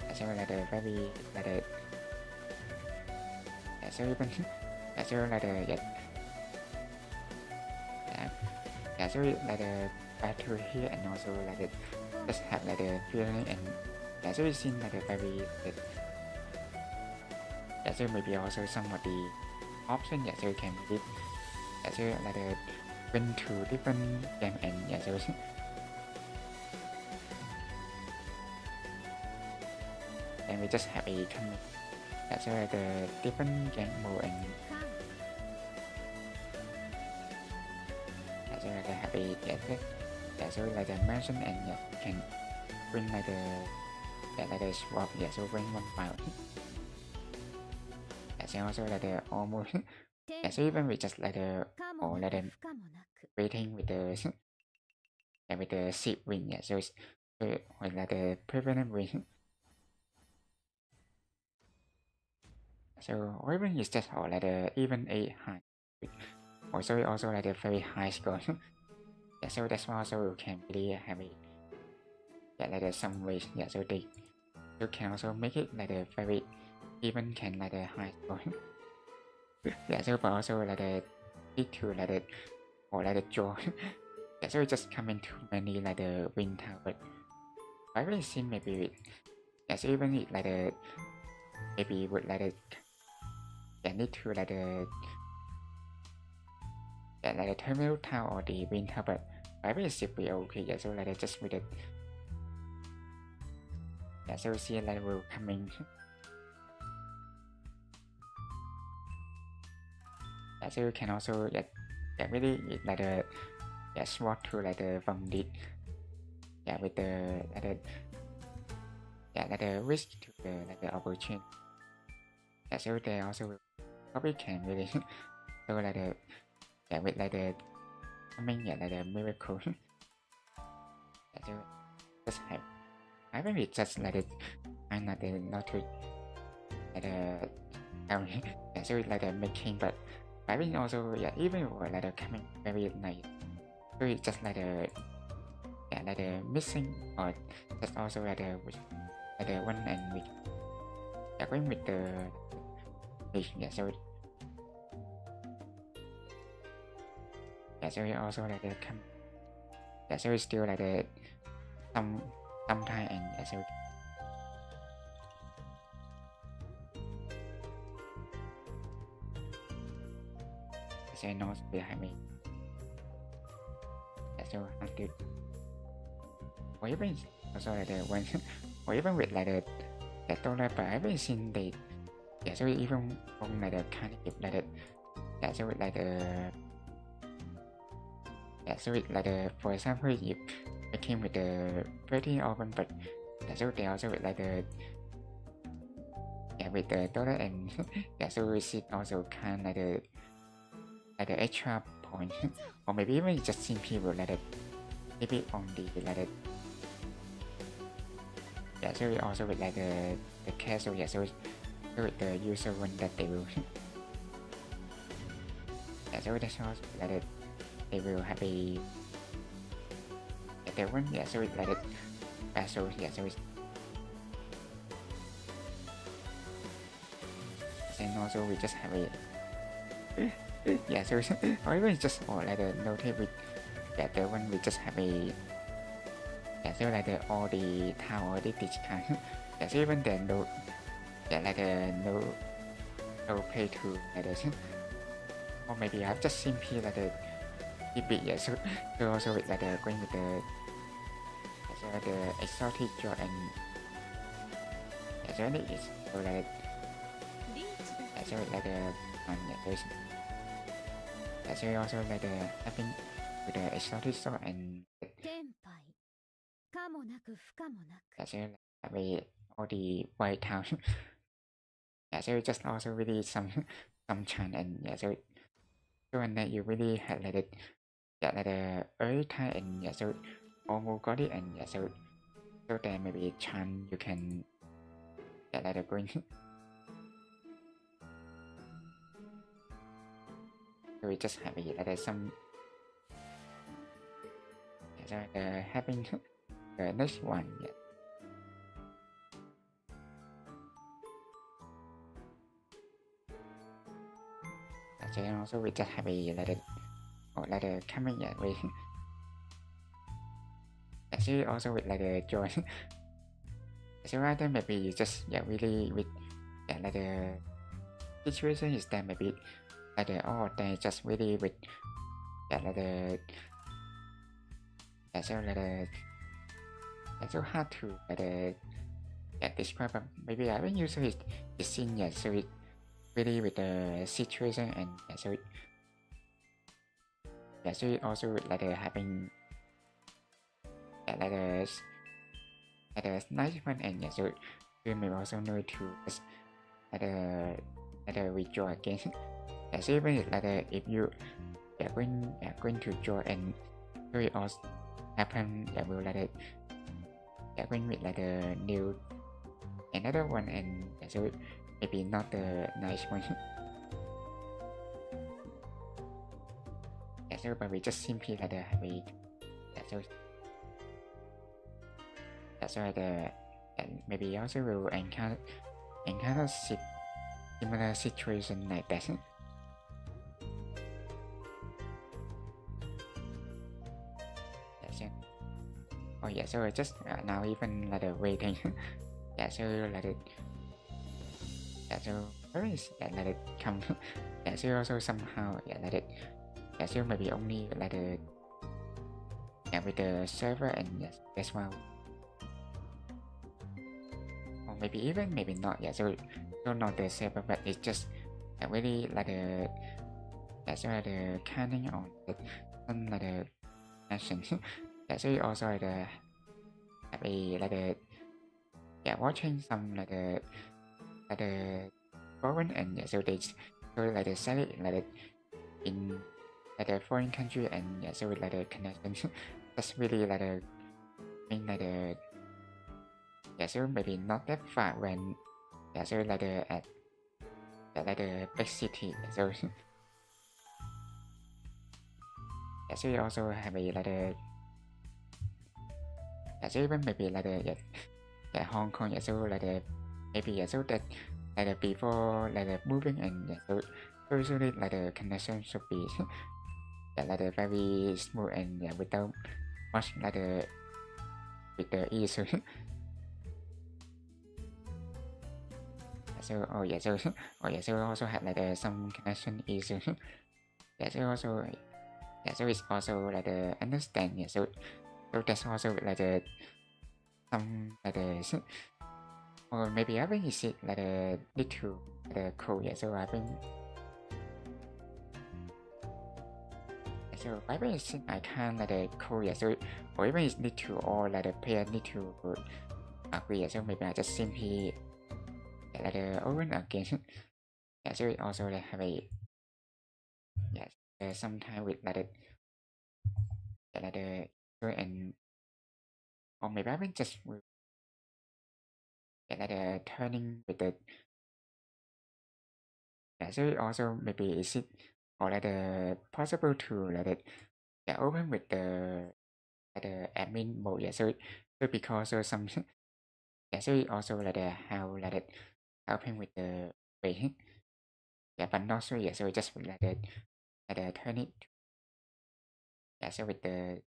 yeah, so like very like yeah, so even yeah, so like yeah, yeah, so like battle here and also like just have like feeling and yeah, so it seems like very yeah, so maybe also some of the option yeah, so you can give yeah, so like win to different game and yeah, so and we just have a comment yeah, so like different game mode and yeah, so like have a yeah, so like I mentioned and yeah, you can bring like yeah, like swap yeah, so bring one file yeah, so also like almost yeah, so even we just like or like waiting with the with the 10 ring, so it's like the prevalent ring. So or even it's just or like the even 8 high, also like a very high score. So that's why also you can really have it like some ways. So you can also make it like a very even can like a high score. So but also like a need to like a or like a draw. So it just come into many like the wind tower. I really see maybe so even it like a maybe would like a need to like a terminal town or the wind tower, but I really see we okay. So like just with it. So we see like will coming. So you can also really like the swap to like the from it with the like the risk to the like the opportunity. So they also probably can really so like the with like the coming like the miracle. So just have I maybe just like it I'm not the not to like the so like the making, but I mean also even like the coming very nice. So it's just like the like the missing or just also like the one and with going with the so so it also like the come so it's still like the sometime and so so not behind me. So I did or even also like the one or even with like the dollar, but I haven't seen the so even from like the kind of like the so with like the so with like the for example if it came with the pretty often, but so they also with like the with the dollar and so we see also kind like the extra point or maybe even just seeing people like the maybe on the like the so we also with like the cash so so with the user one that they will so that's also like they will have a the one so with like the so so it's and also we just have a so or even just or like the notate with the one we just have a so like the all the town or the discount so even then no like no pay to like the or maybe I've just simply like the bit so also with like the going with the so the exotic draw and so it is so like so like the so also like the having with the exotic store and so like all the white town so just also really some chance and so and that you really had like like the early time and so almost got it and so then maybe chance you can like the going so we just have it like some so having the next one so also we just have a like the coming with so also with like the joy so rather maybe you just really with like the situation is that maybe like the or they just really with like the so like the so hard to like the describe, but maybe I haven't used it seen yet so it really with the situation and so it so it also like the having like the nice one and so you may also know to like the withdraw again so even like if you going to draw and so it also happen, yeah, will like yeah, bring with like a new another one, and yeah, so maybe not the nice one. Yeah, so but we just simply like we yeah, so that's why and maybe also will encounter similar situation like that. That's it. Oh yeah, so I just now even like waiting. Yeah, so like yeah, so where is yeah, like come. Yeah, so also somehow yeah, like yeah, so maybe only like yeah, with the server, and yes, as well, or maybe even maybe not. Yeah, so not the server, but it's just really like yeah, so like counting on some like action. Yeah, so also like have a like yeah, watching some like foreign, and yeah, so they so like sell it like in like a foreign country, and yeah, so like the connection. That's really like mean like yeah, so maybe not that far when yeah, so like at like the big city. So yeah, so you also have a like yeah, so even maybe like yeah, yeah, Hong Kong. Yeah, so like maybe yeah, so that like before like moving, and yeah, so usually like the connection should be yeah, like very smooth, and yeah, without much like with the issue. So oh yeah, so oh yeah, so also had like some connection issue. Yeah, so also yeah, so it's also like understand. Yeah, so that's also like some like or maybe I think it's like a little cool. Yeah, so I think so I think it's I can like cool. Yeah, so or even it's little, or like the pair little agree. Yeah, so maybe I just simply like open again. Yeah, so it also like have a yeah, sometime with like and or maybe I will just will get like turning with the yeah, so also maybe is it or like possible to like yeah, open with the admin mode. Yeah, so because so some yeah, so it also like how like helping with the way. Yeah, but not so. Yeah, so just like turn it yeah, so with the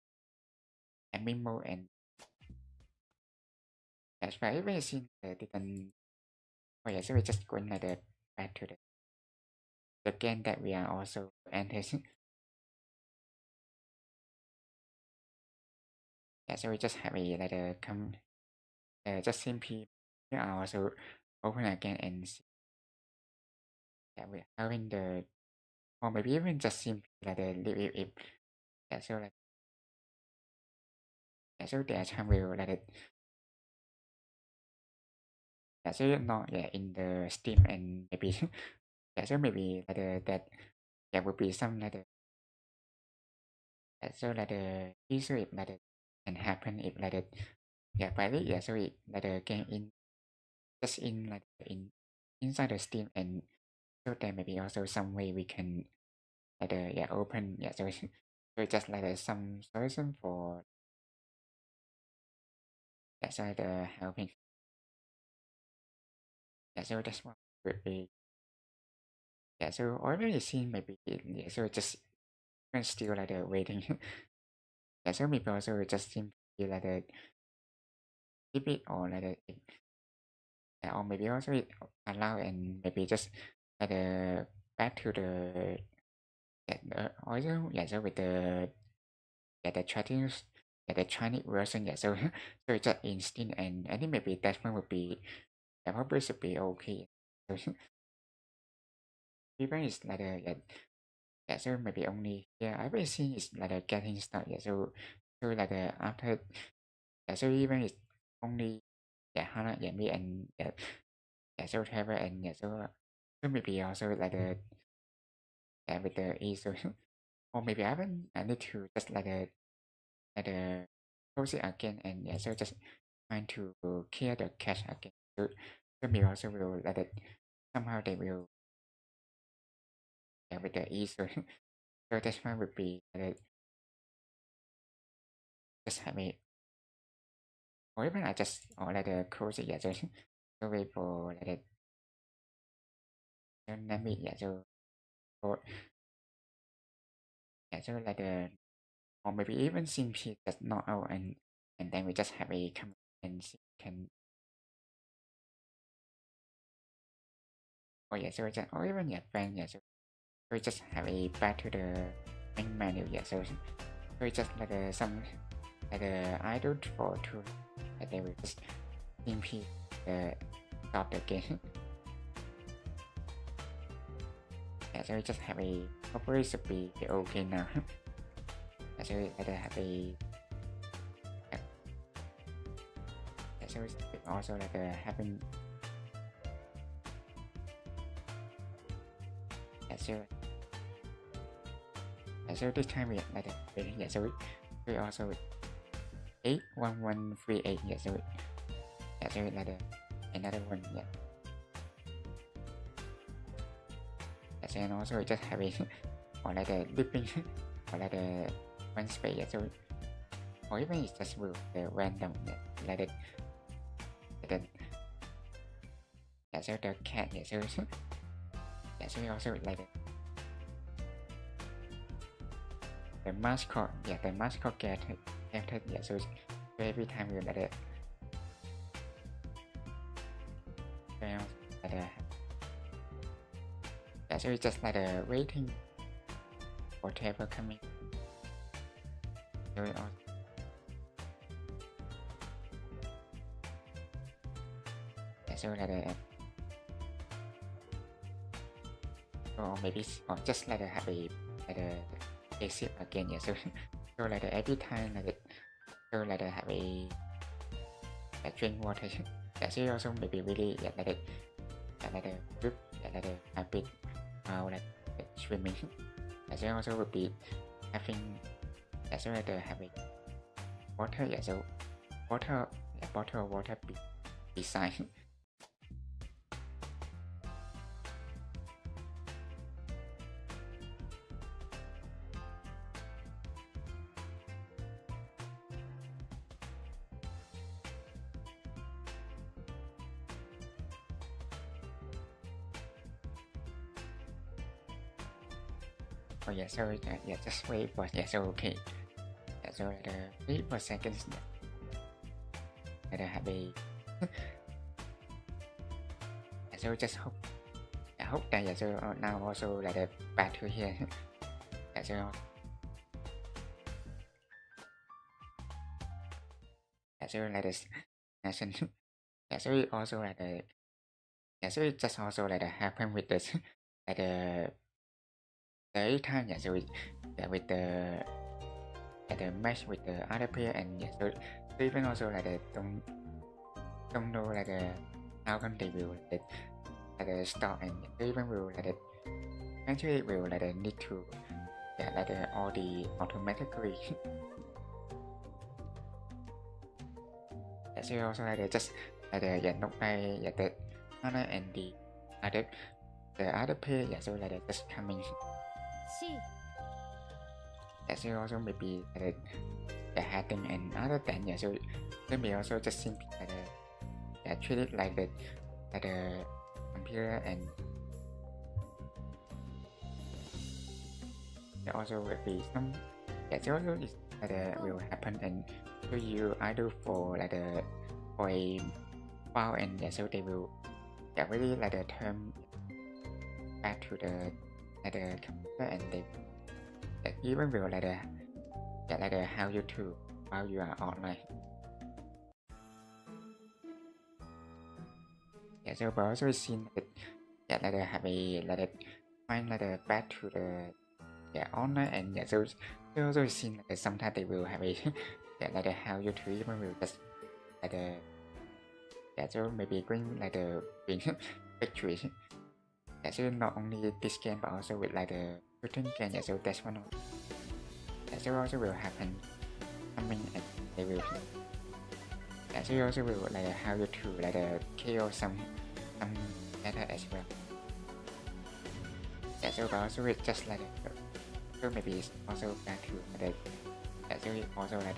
admin mode, and that's why we see didn't. Oh yeah, so we just going like back to the game that we are also entering. Yeah, so we just have a like come just simply we are also open again, and see that we're having the, or maybe even just simply like leave it if yeah, so like yeah, so the time will like yeah, so not yeah in the Steam, and maybe yeah, so maybe like that there will be some like yeah, so like issue if like can happen if like yeah, by the yeah, so it like game in just in like in inside the Steam, and so there may be also some way we can like yeah, open yeah, so just like some solution for that side helping yeah, so that's what would be yeah, so already seen maybe yeah, so just still like waiting. Yeah, so maybe also just simply like keep it, or like yeah, or maybe also it allow, and maybe just like back to the yeah, also yeah, so with the yeah, the Chinese yeah, the Chinese version. Yeah, so so it's just instant, and I think maybe that one would be yeah, probably should be okay. So even it's like yeah, yeah, so maybe only yeah, I will see it's like getting started. Yeah, so like after yeah, so even it's only yeah, Hana, yeah, me, and yeah, so Trevor, and yeah, so maybe also like yeah, with the issue. Or maybe I haven't I need to just like close it again, and yeah, so just trying to clear the cache again. So we also will let it somehow they will with the ease. So this one would be just have it, or even I just or let the close it. Yeah, so wait for let it name it. Yeah, so yeah, so like the or maybe even simply just not out, and then we just have a command and can yeah, so just or even yeah bang. Yeah, so we just have a back to the main menu. Yeah, so we just like some like idle for two, and then we just simply stop the game. Yeah, so we just have a hopefully should be okay now. Yeah, so we have a yeah, so we also like having yeah, so this time we like yeah, so we also 81138. Yeah, so yeah, so like another one. Yeah, and also we just have it or like the dipping or like the one space. Yeah, so or even it's just will the random. Yeah, like it yeah, so the cat. Yeah, so yeah, so we also like the mascot. Yeah, the mascot get after. Yeah, so every time we let it yeah, so it's just like waiting for table coming. So we also yeah, so like or maybe or just like have a exit again. Yeah, so so like every time like so like have a drink water. Yeah, so also maybe really yeah, like group like a bit like swimming. Yeah, so also would be having yeah, so like have a water. Yeah, so water yeah, bottle of water beside. Oh yeah, so yeah, just wait for yeah, so okay. Yeah, so wait for seconds. Yeah, have a yeah, so just hope I hope that yeah, so now also like back to here. Yeah, so yeah, so like this nation. Yeah, so it also like yeah, so it just also like happen with this like every time. Yeah, so yeah, with the match with the other player, and yeah, so even also like don't know like how can they will like start, and even will like actually will like need to yeah like all the automatically. Yeah, so also like just like yeah lúc này yeah the Hana and the other player. Yeah, so like just coming. Yeah, so also maybe like the hacking and other than yeah, so maybe also just simply like yeah, treat it like the computer, and there also will be some yeah, so also is like will happen, and so you either for like for a file, and yeah, so they will yeah really like turn back to the computer, and they even will like yeah like how you to while you are online. Yeah, so but also seen that yeah like have a like find like back to the yeah online, and yeah, so also seen like sometimes they will have a yeah like how you to even will just like yeah, so maybe bring like bring victory. Yeah, so not only this game but also with like the shooting game. Yeah, so that's one of yeah, so also will happen coming and they will so you also will like how you to like kill some better as well. So but also it's just like so maybe it's also back to the so it also like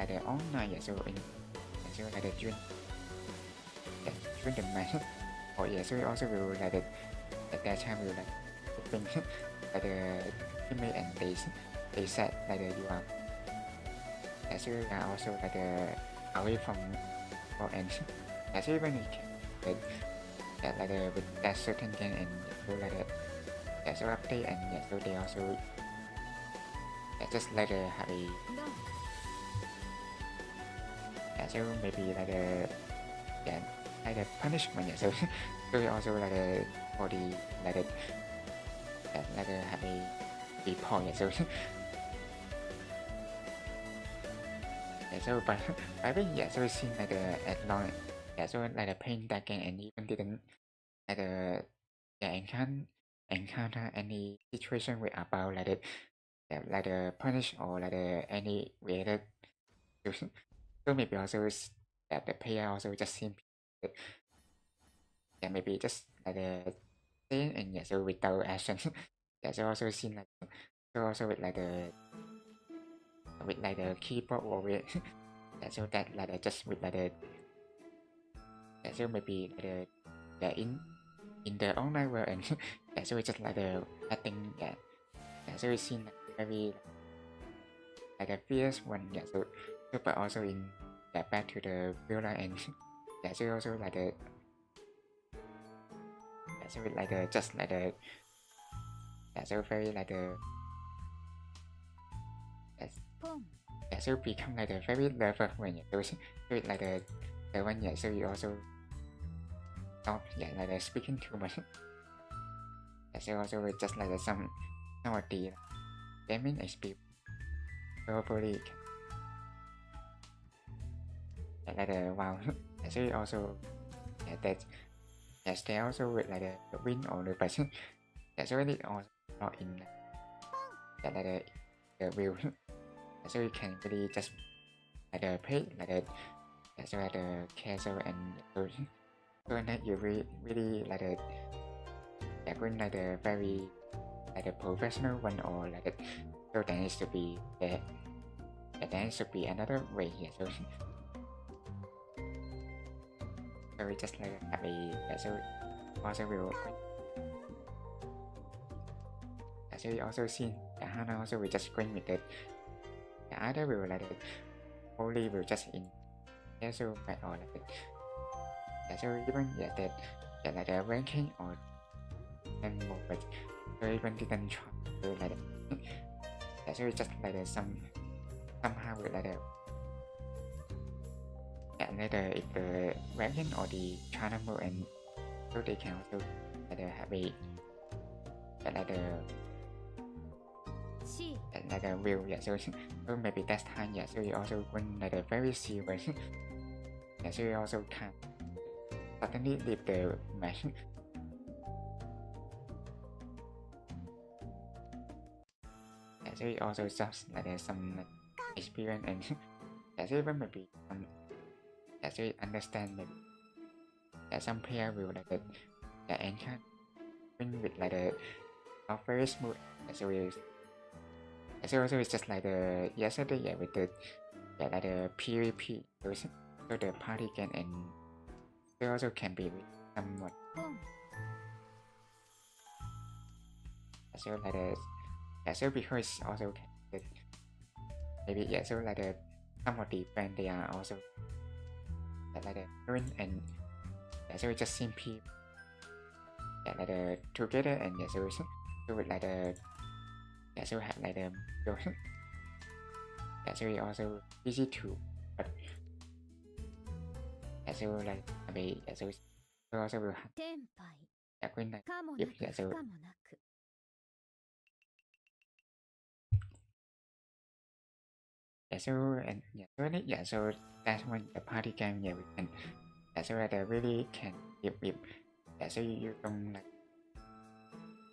the online so in so like the during the month or so it also will like at that time will like bring like the email and they said like you are so you are also like away from or and so even you can like with that certain game and so like so update and so they also just like have a so maybe like like the punishment so so also like for the like have a report so so but I think so it seems like as long so like the playing that game and even didn't like encounter any situation with about like the punish or like any related so maybe also is that the player also just seem maybe just like the saying and so without action so also seem like so also with like the keyboard or with so that like just with like so maybe the in the online world and so it's just like the acting so it seems like very like a fierce one so but also in back to the real life and so also like so with like just like so very like so become like a very level when so it's like the one so you also stop like speaking too much so also with just like some of the gaming experience probably like wow so you also that they also with like the win or the person so it also not in like the real so you can really just like play like so like the castle and so that you really like going like the very like the professional one or like so there needs to be there needs to be another way here so we just like have a so also will so you also see Hana also will just going with the other will like only will just in so by or like so even that like the ranking or and more but so even didn't try to like so it's just like somehow with like later if the ranking or the channel mode and so they can also like have a like a view so maybe that's time so you also win like a very serious so you also can suddenly leave the match so you also just like some experience and so even maybe some so you understand maybe some player will like the encounter with like the not very smooth so you so also it's just like the yesterday with the like the PvP so the party can and they also can be with someone so like so because also can maybe so like some of the friends they are also like the friend and so just seem people like together and so with like so have like so we also easy to but so like maybe so also will have when like if so so and so that's when the party game we can so that really can if so you don't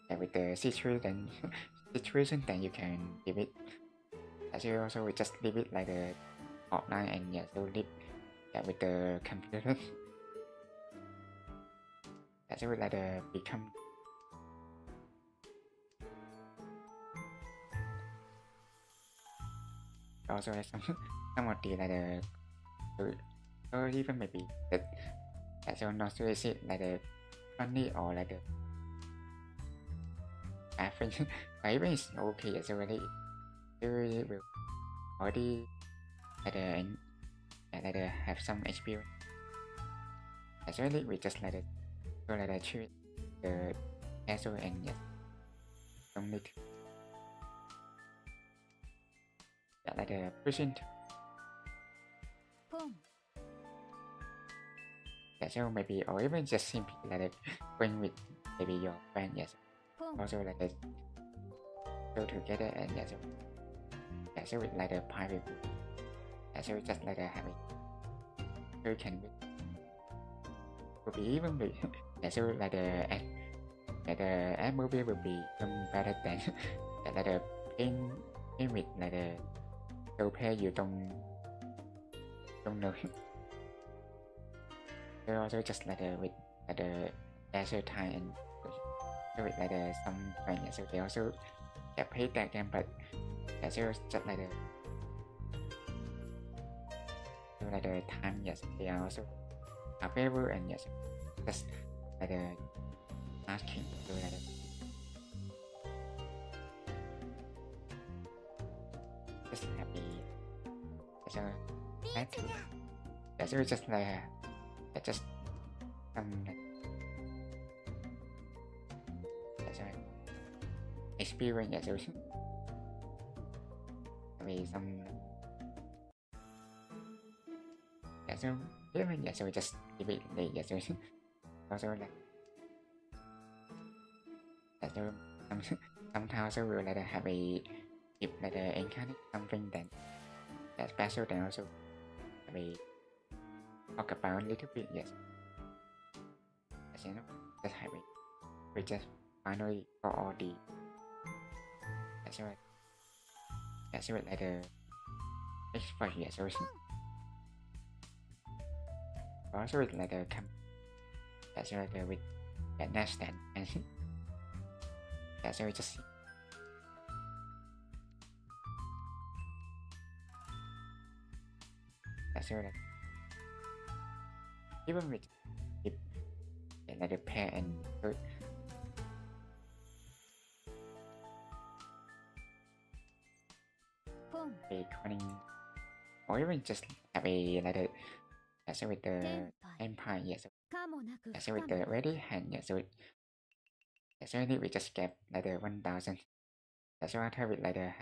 like with the situation then you can give it So also we just leave it like the offline and yeah, so leave that with the computer. So we like the become also has some of the like the so even maybe that so not so is it like the funny or like the bad thing. But even it's okay, so really we will already like the have some experience. So really we just like the so like the choose the casual and yes, don't need like the present. So maybe or even just simply like going with maybe your friend, yes. Also like the go together and yes, so with like the private group. So just like the having so you can will be even be so like the ad movie will be better than like the paying with like the câu pay you don't know. So also just like the with like the leisure time and so with like the some friends, so they also get paid that game, but so just like the so like the time, yes, they are also available and yes, just like the asking so like the, just happy, so that too. So just like just like experience, yeah, so maybe some yeah, so even yeah, so just give it like yeah, so also like yeah, so somehow so we'll like have a if like encounter something then that's special, then also have a talk about a little bit, yes. As you know, just have it. We just finally got all the that's what like the expert, yes, also with like the that's like the with the next and that's what just that's what like even with if like the pair and a cunning or even just have a like the that's with the empire, yes, that's with the ready hand, yes, so that's why we just get like the 1000. That's why I have it like the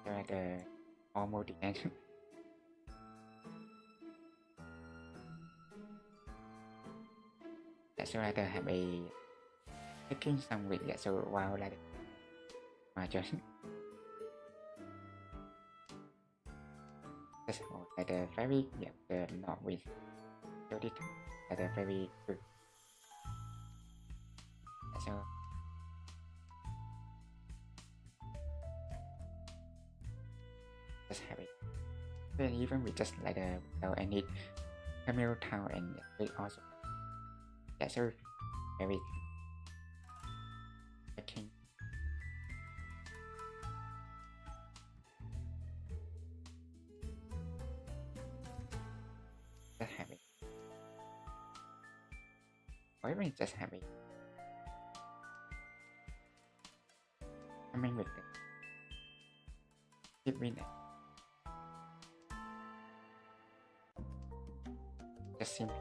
so like the almost the end. That's why I have a taking some with, yeah, so wow like Mahjong. That's all like the very yeah the not with so this like the very good. So just have it. Then even we just like the without any camel town and we also yeah, so very taking just have it. Or even just have it. Coming with the keep winning. Just simply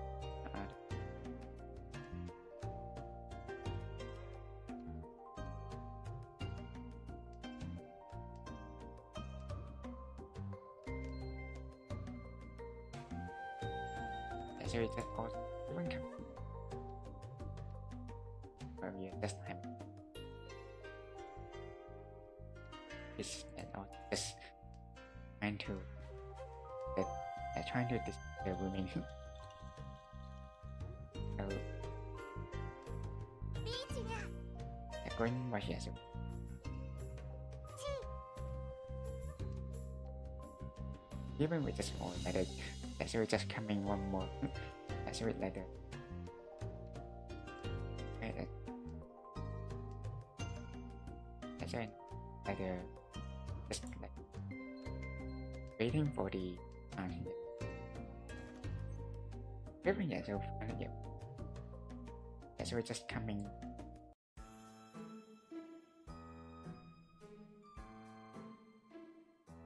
so it just also even come where we just have this and all just trying to that trying to the women. So going watch yes. Even we just more like that. Yes, we just coming one more. Yes, we like that. Yes, like just like waiting for the every year so yeah. Yes, we're just coming.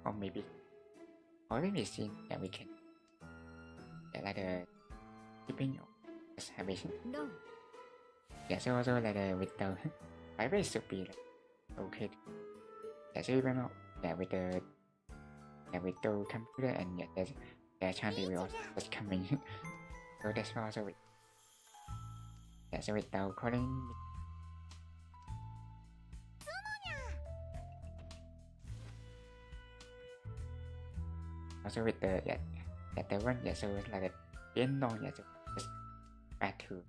Or maybe we see that we can like the keeping just habit. No. Yeah, so also like with the private should be like okay. Yeah, so even with the with the computer and there's chance they will also just coming. So that's why also with so without calling. Also with the the one so it's like the piano so just back to.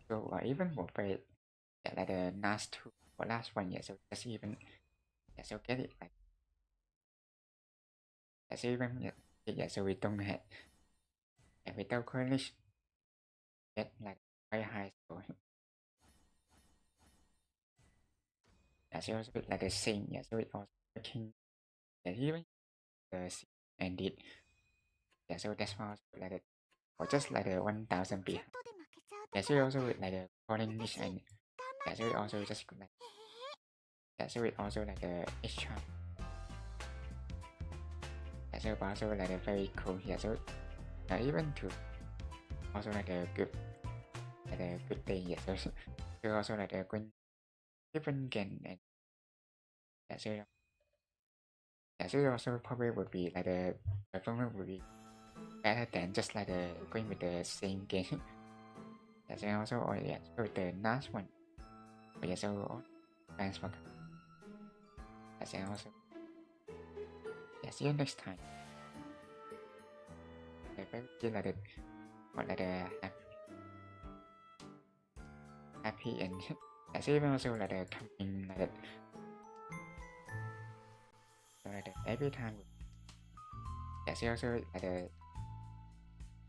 So even more for like the last two or last one so just even so get it like so even so we don't have without college get like very high score. So also like the same so it also working even the and it so that's why like the, or just like the 1000 behind. So also with like the calling niche and so it also just like so it also like the extra. So also like a very cool here so even to also like a good day so also like a good different gain and so also probably would be like the performance would be better than just like the going with the same game. So also or so the last one so thanks for so also see you next time. Like the or like the happy and so even also like the coming like every time so also like the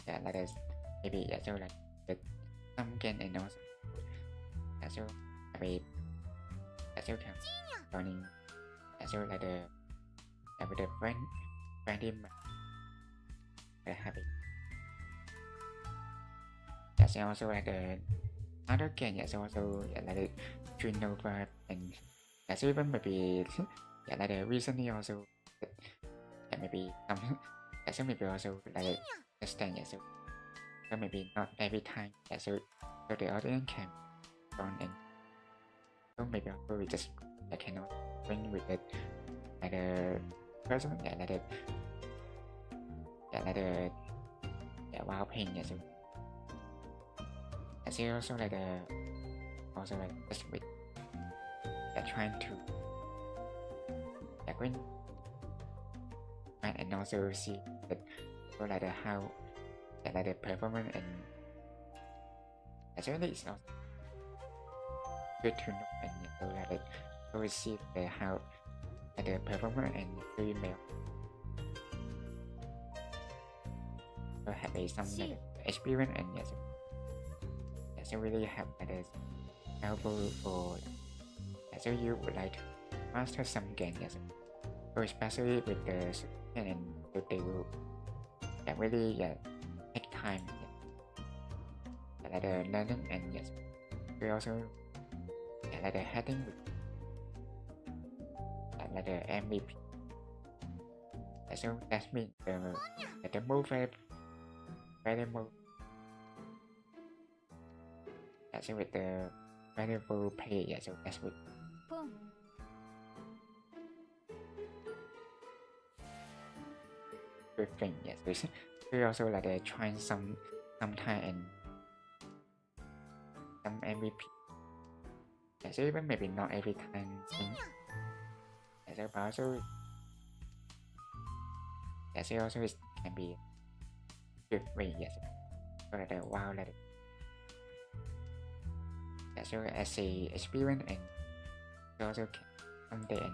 like the maybe so like the some gain and also so maybe so can joining so like the with the friend happy. So also like the other gain so also like the twin nova and so even maybe like the recently also maybe some so maybe also like understand so maybe not every time so the audience can join and so maybe also we just cannot bring with it like the person like the wow pain so also like the also like just with trying to win and also see that so like the how like the performance and actually it's also good to know and so like so we see the how the performance and the email so have some like experience and so really have like helpful for so you would like to master some game so especially with the and they will really take time like the learning and we also like the heading with like the MVP so that means the move very move so with the variable pay so that's with good thing we also like trying some time and some MVP so even maybe not every time so but also so also it can be good way so like wow like so as a experience and you also can someday and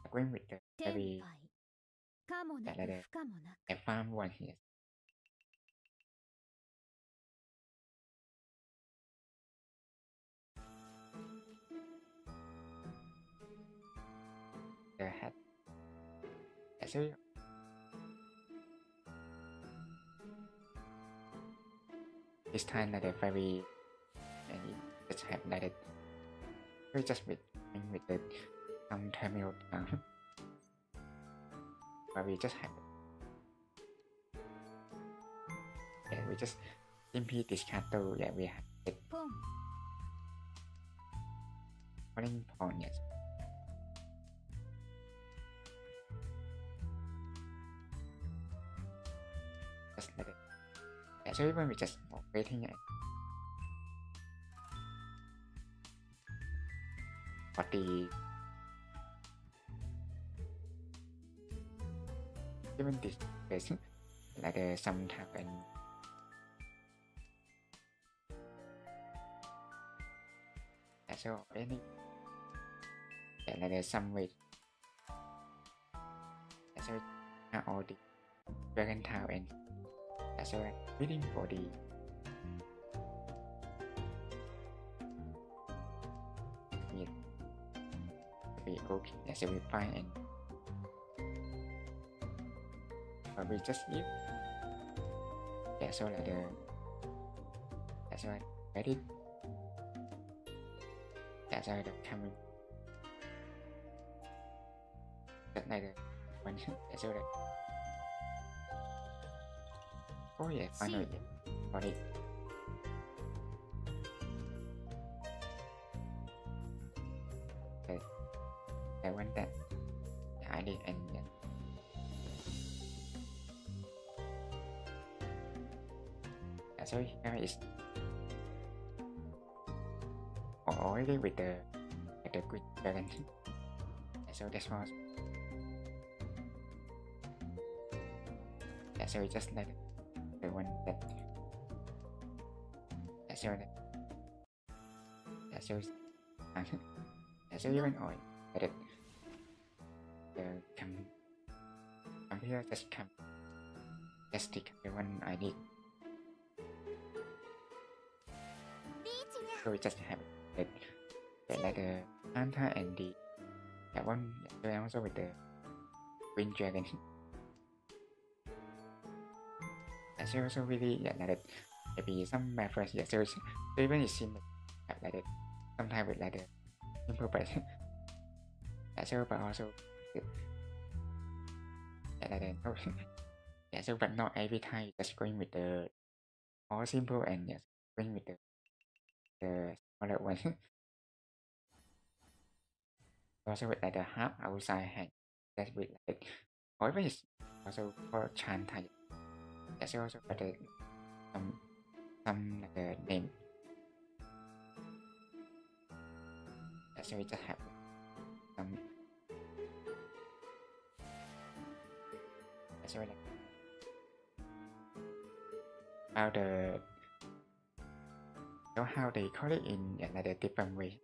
agreeing with the very the farm one here. The hat. So this time like a very and it just have like we just with the some terminal but we just have we just simply discard to we have it calling point yes. Just like it. So even we just waiting for the even this case like some happen so any like some way so all the dragon town and so waiting for the be okay so we find and but we just leave so like the so ready so the coming that like the one so like oh yeah finally got it okay I want that I did and so here is already with the good dragon so that's was so we just like the one that so that so so even on that come here just come just take the one I need so we just have it like the Anta and the that one also with the Green Dragon so also really like maybe some matters so even it seems like that sometimes with like the simple but so but also like so but not every time just going with the all simple and yes going with the smaller one also with like the half outside hand that's with like or even is also for chan type that's also but the some like the name so we just have some so like how the how they call it in like a different way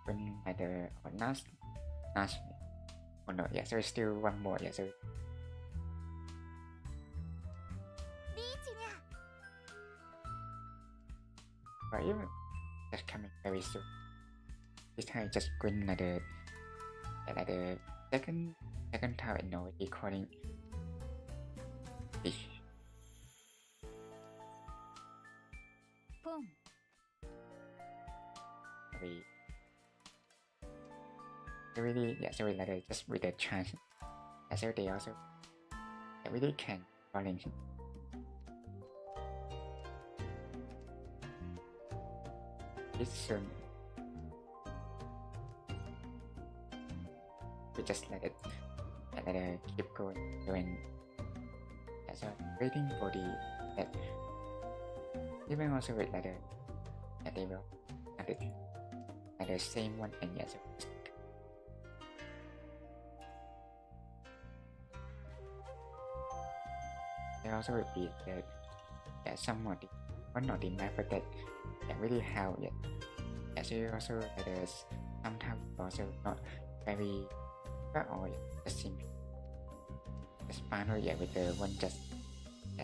when like the last oh no so it's still one more so but even just coming very soon this time just going like the second time I know recording fish really so we like just with the chance so they also really can calling it's soon we just let it keep going so waiting for the that even also with like they will at the same one and yes also repeat the some of the one of the map but that really how yet. So also there's sometimes also not very or just simple. Just final with the one just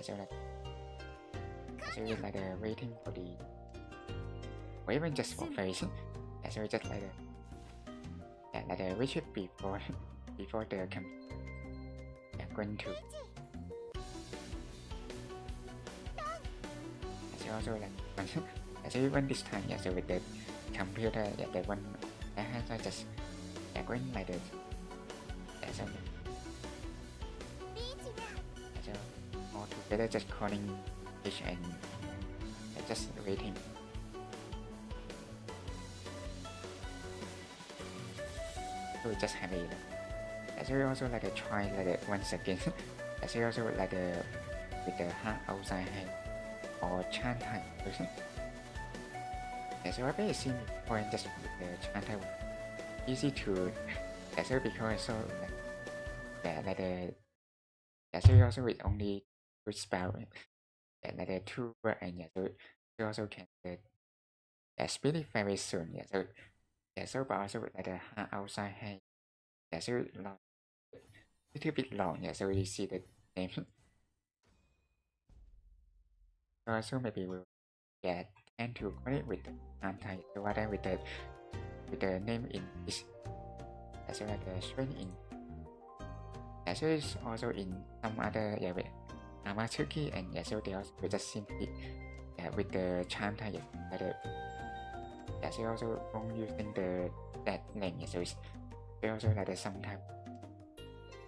so like waiting for the or even just for face. So just the which should be before the going to. So also so even this time so with the computer the one that has just going like this so all together just calling each and just waiting. So just have it. So also try once again. So also with the heart outside hand or chant time. So I very simple point just with the chant time. Easy to so because so so also with only with spell the two word and so you also can speed it very soon. So but also with the heart outside hand. So long, little bit long. So you see the name. So also maybe we'll tend to connect with the anti. So what with the name in this. So the string in. So it's also in some other with Turkey and so they also just simply with the charm type. So also only using that name. So it's also sometimes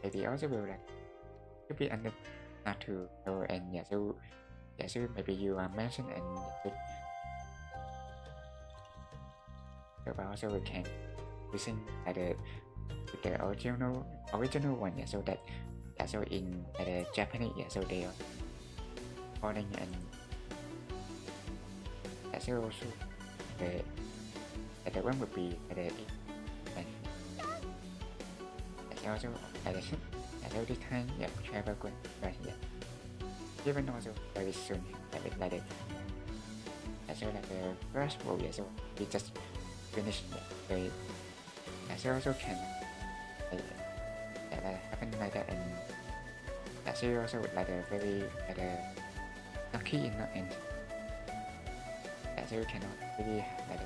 maybe also will to be under not to know and so maybe you are mentioned and so also we can using the original one so that so in the Japanese so they are calling and so also the one would be and also so this time travel good right even also very soon with so the first rule so we just finish the so also can happen like that and so also very lucky in the end so you cannot really have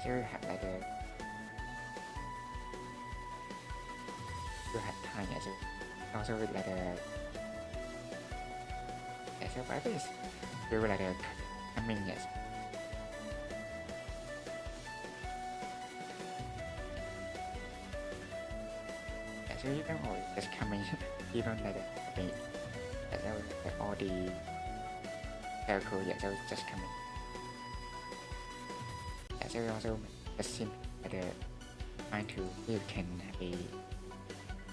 so you have you have time so also with so but is still coming so even or just coming even all the circle so it's just coming so also just seem trying to you can have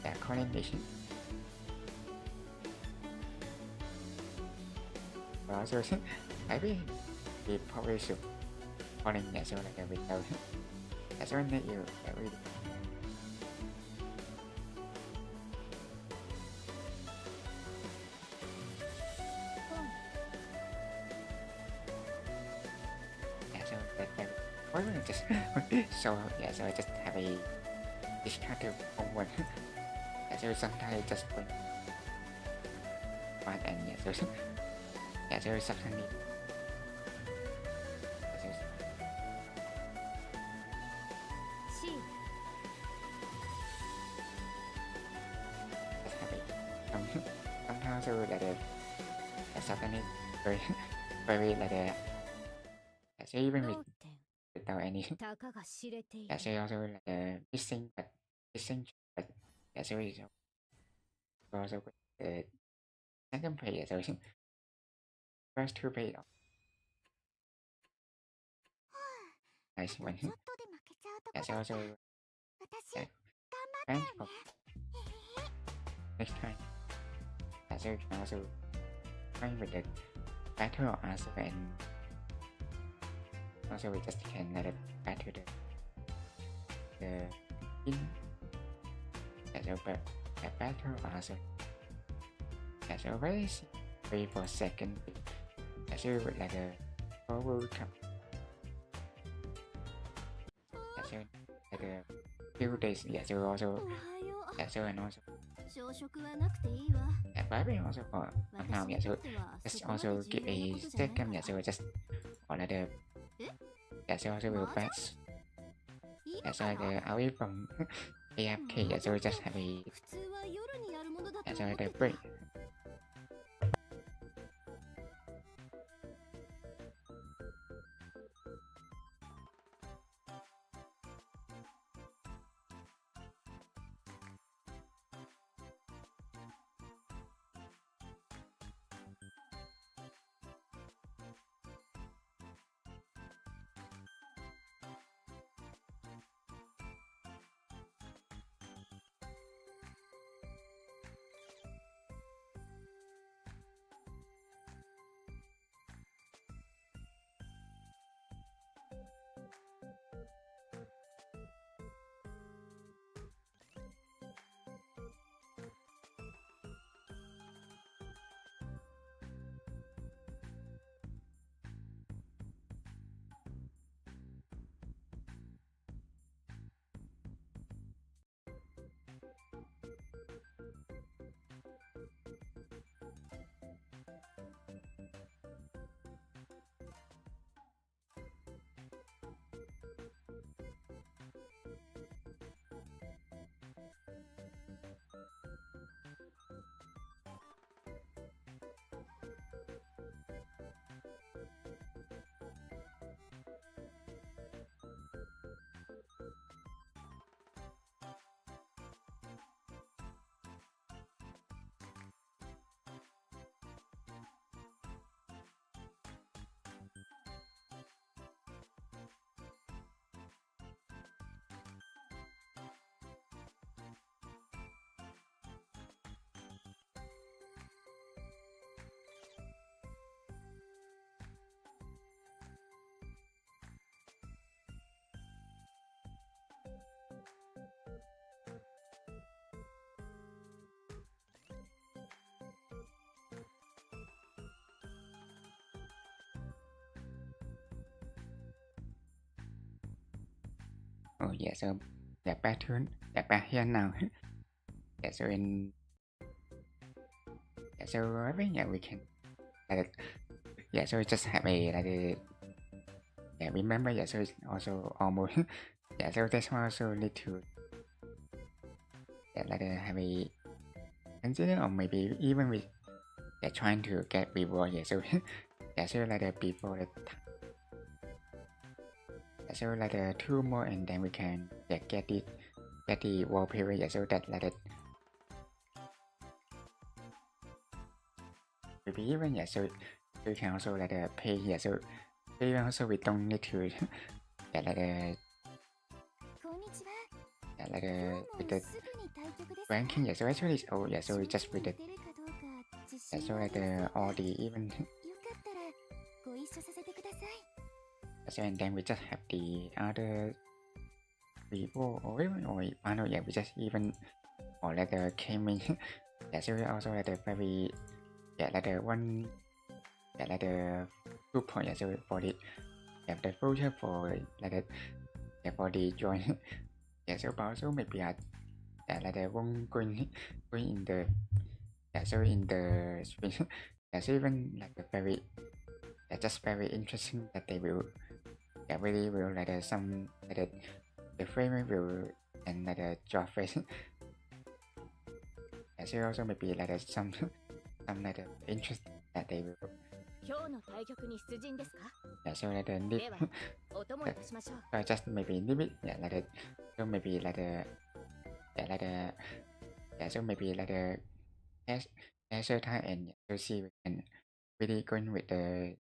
a coordination also maybe we probably should calling so without so that you really just so so I just have this kind of one so sometimes just put one and so so suddenly somehow so suddenly very so even without any so also missing but so is also the second page so first two page nice one so also thanks for next time so you can also find with the battle answer and also we just can let it back to the the in so the pattern also so very for second so with like a forward come so like a few days so also so and also Barbie also for now so just also give a second so just or like the so also will pass so the away from AFK so just have a so the break oh yeah so the pattern back here now so in so I think we can like so just have a like a remember so it's also almost so that's why also need to like have a consider or maybe even with trying to get reward so so like before the so like 2 more and then we can get the wallpaper so that like maybe even so you can also like pay here so even also we don't need to like with the ranking so actually it's oh so we just with the so like all the even so and then we just have the other people or even or panel we just even or like came in so we also like very like one like 2 point so for the the future for like for the join so also maybe like one going in the so in the spring so even like very just very interesting that they will really will like some like the frame will and like a jaw face so also maybe like some like interest that they will so like the need so just maybe limit like so maybe like like so maybe like answer time and to see we can really going with the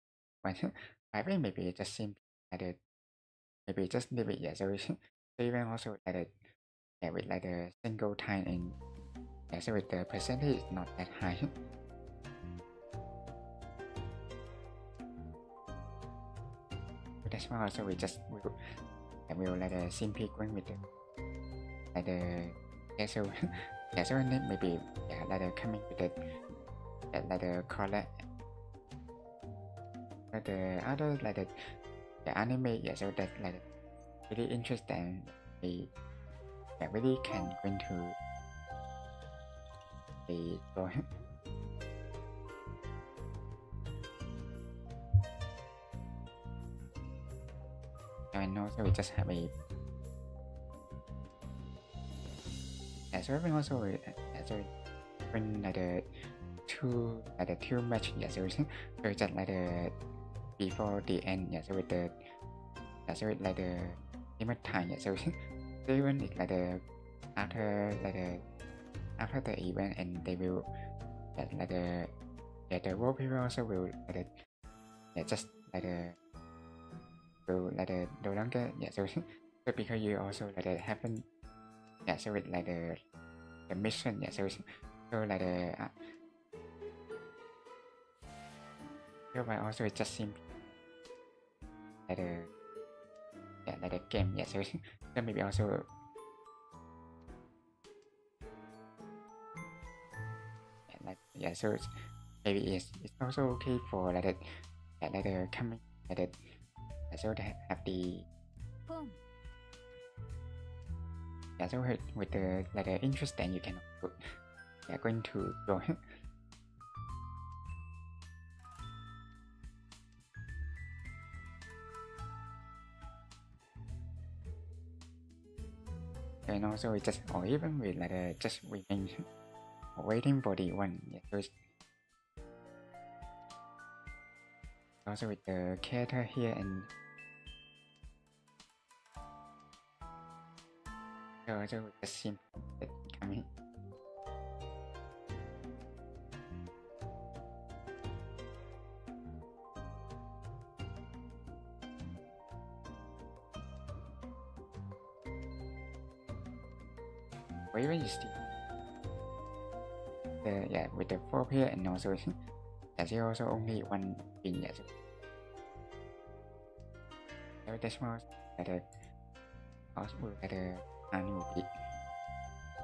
one I think maybe just simply like maybe just leave it so even also like with like a single time and so with the percentage is not that high that's why also we just will like simply going with the like the casual casual name maybe like the coming with the like the color but the other like the anime so that like really interesting they really can go into the go and also we just have a so we also so when like the two match so just like the before the end so with the so with like the limit time so even it's like the after the event and they will like the world people also will like just like the will like the no longer so because you also like the happen so with like the mission so like the but also it just seems like the like the game so maybe also like so maybe it's also okay for like the coming like the so they have the so with the like the interest then you can going to go and also we just or even with like just waiting for the one so also with the character here and also with the sim coming or even you still with the 4 player and also there's also only one win so that's more like the also like the annual beat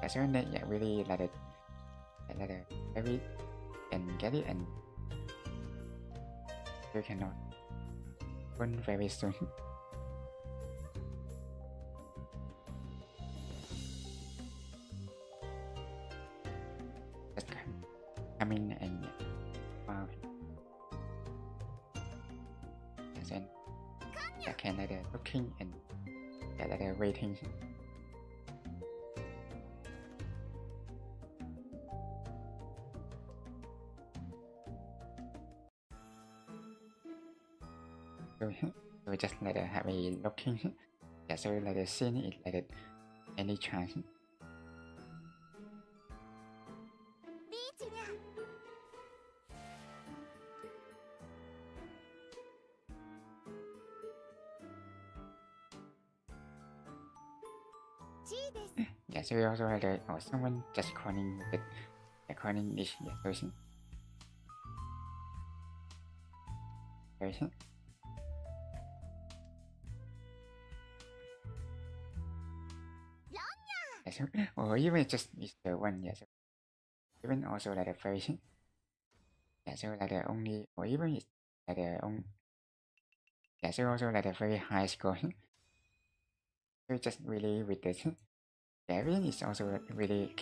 so that really like the very and get it and you cannot win very soon just come in and wow and then can like looking and like waiting so just like have a looking so like the scene is like any chance so we also had or someone just calling this person so, or even just is the one so even also like the version so like the only or even it's like the only so also like a very high score so just really with this everything is also really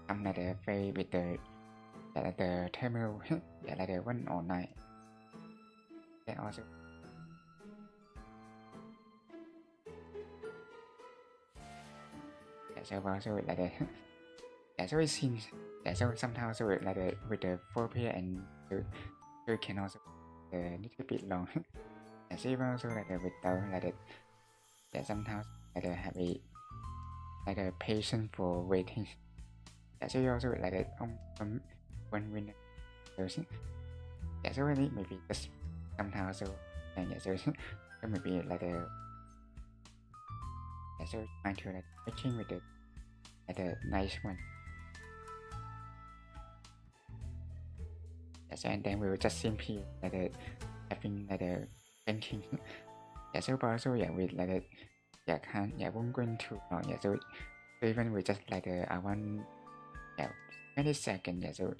like a very with the like the terminal like the 109 also so also like the so it seems so sometimes so like with the 4 player and you can also a little bit long so even also like without like sometimes like have a like a patient for waiting so you also like one winner so really maybe just somehow so so maybe like so trying to like matching with the nice one so and then we will just simply like having like the banking so also with like can't won't going to so So even we just like the I want, yeah, 20 seconds, yeah. So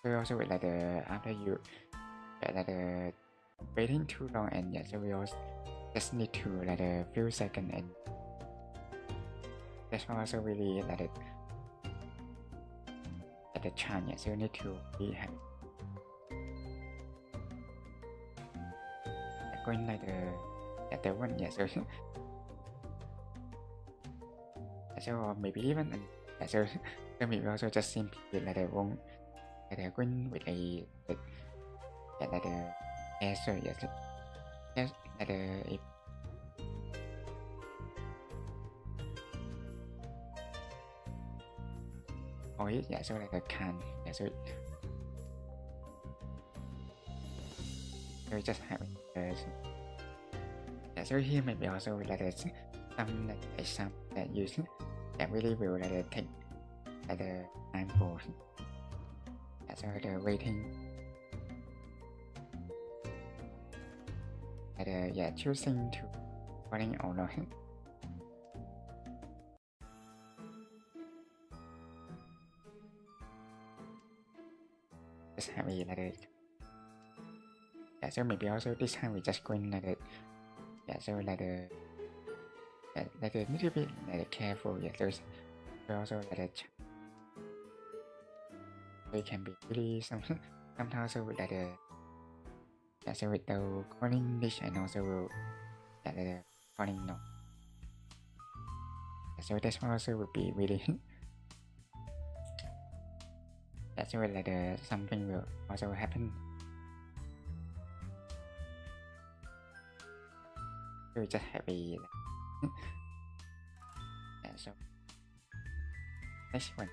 we also with like the after you like the waiting too long, and yeah, so we also just need to like a few seconds, and that's also really like the chance, yeah. So you need to be happy. Going like the one, yeah. So so maybe even so maybe also just simply like the one like the going with a like the answer, yes, yes, like the or yeah, so like a can, yeah. So we just have yeah. So here maybe also like some like example that use that really will like take like the time for so the waiting like yeah, choosing to calling or not. Just have a like yeah, so maybe also this time we just going like yeah, so like a little bit like careful, yeah. There's also like it can be really sometimes also with like yeah, so with the calling this and also will yeah, the calling no. So that's also would be really that's where like something will also happen. So we just have a yeah, so next one.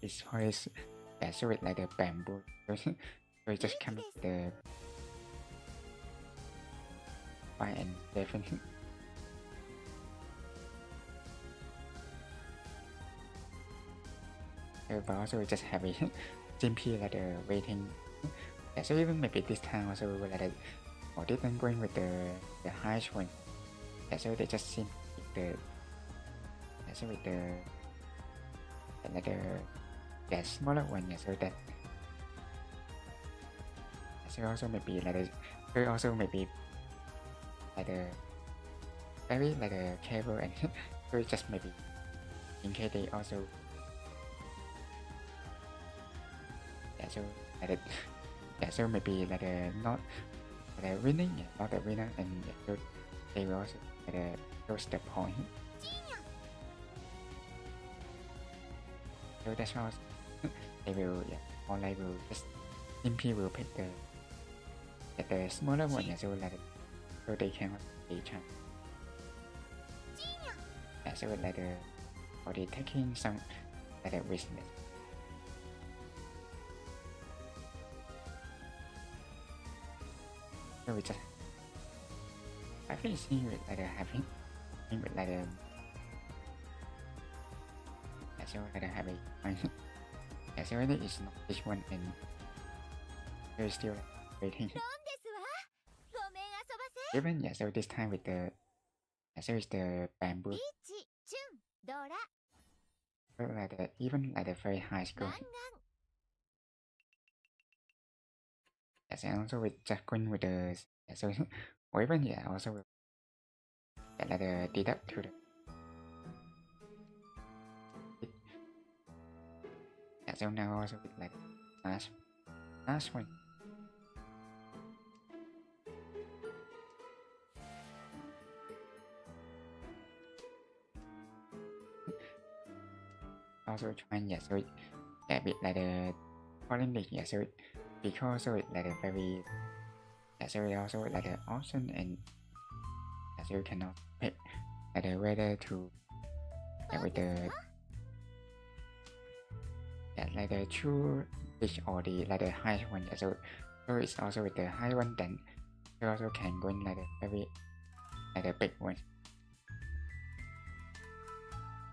It's always yeah, so with like the bamboo. So we just come with the fire and different. But also we just have a simply like the waiting. Yeah, so even maybe this time also we will like or this time going with the highest one. Yeah, so they just simply the yeah, so with the like the smaller one, yeah, so that so also maybe like so also maybe like the very like a cable and so just maybe in case they also yeah, so like yeah, so maybe like not like winning, yeah, not the winner, and yeah, so they will also like lose the point. So that's how they will yeah, or they will just simply will pick the smaller one, yeah, so like so they can be chance. Yeah, so like or they taking some like a risk. So we just I think it's with like having with like yeah, so like having yeah, so it is not this one, and we're still waiting. Even yeah, so this time with the yeah, so it's the bamboo. So like even like the very high score. Yes, and also with just going with the yeah, so or even yeah, also with yeah, like the deduct to the yeah, so now also with like last one. Also trying yeah, so yeah, with like the Greenlandic, yeah, so because so it like a very yeah, so it also like the option, and yeah, so you cannot pick like whether to yeah, with the yeah, like the true pitch or the like the high one, yeah, so it's also with the high one, then you also can go in like the very like the big one.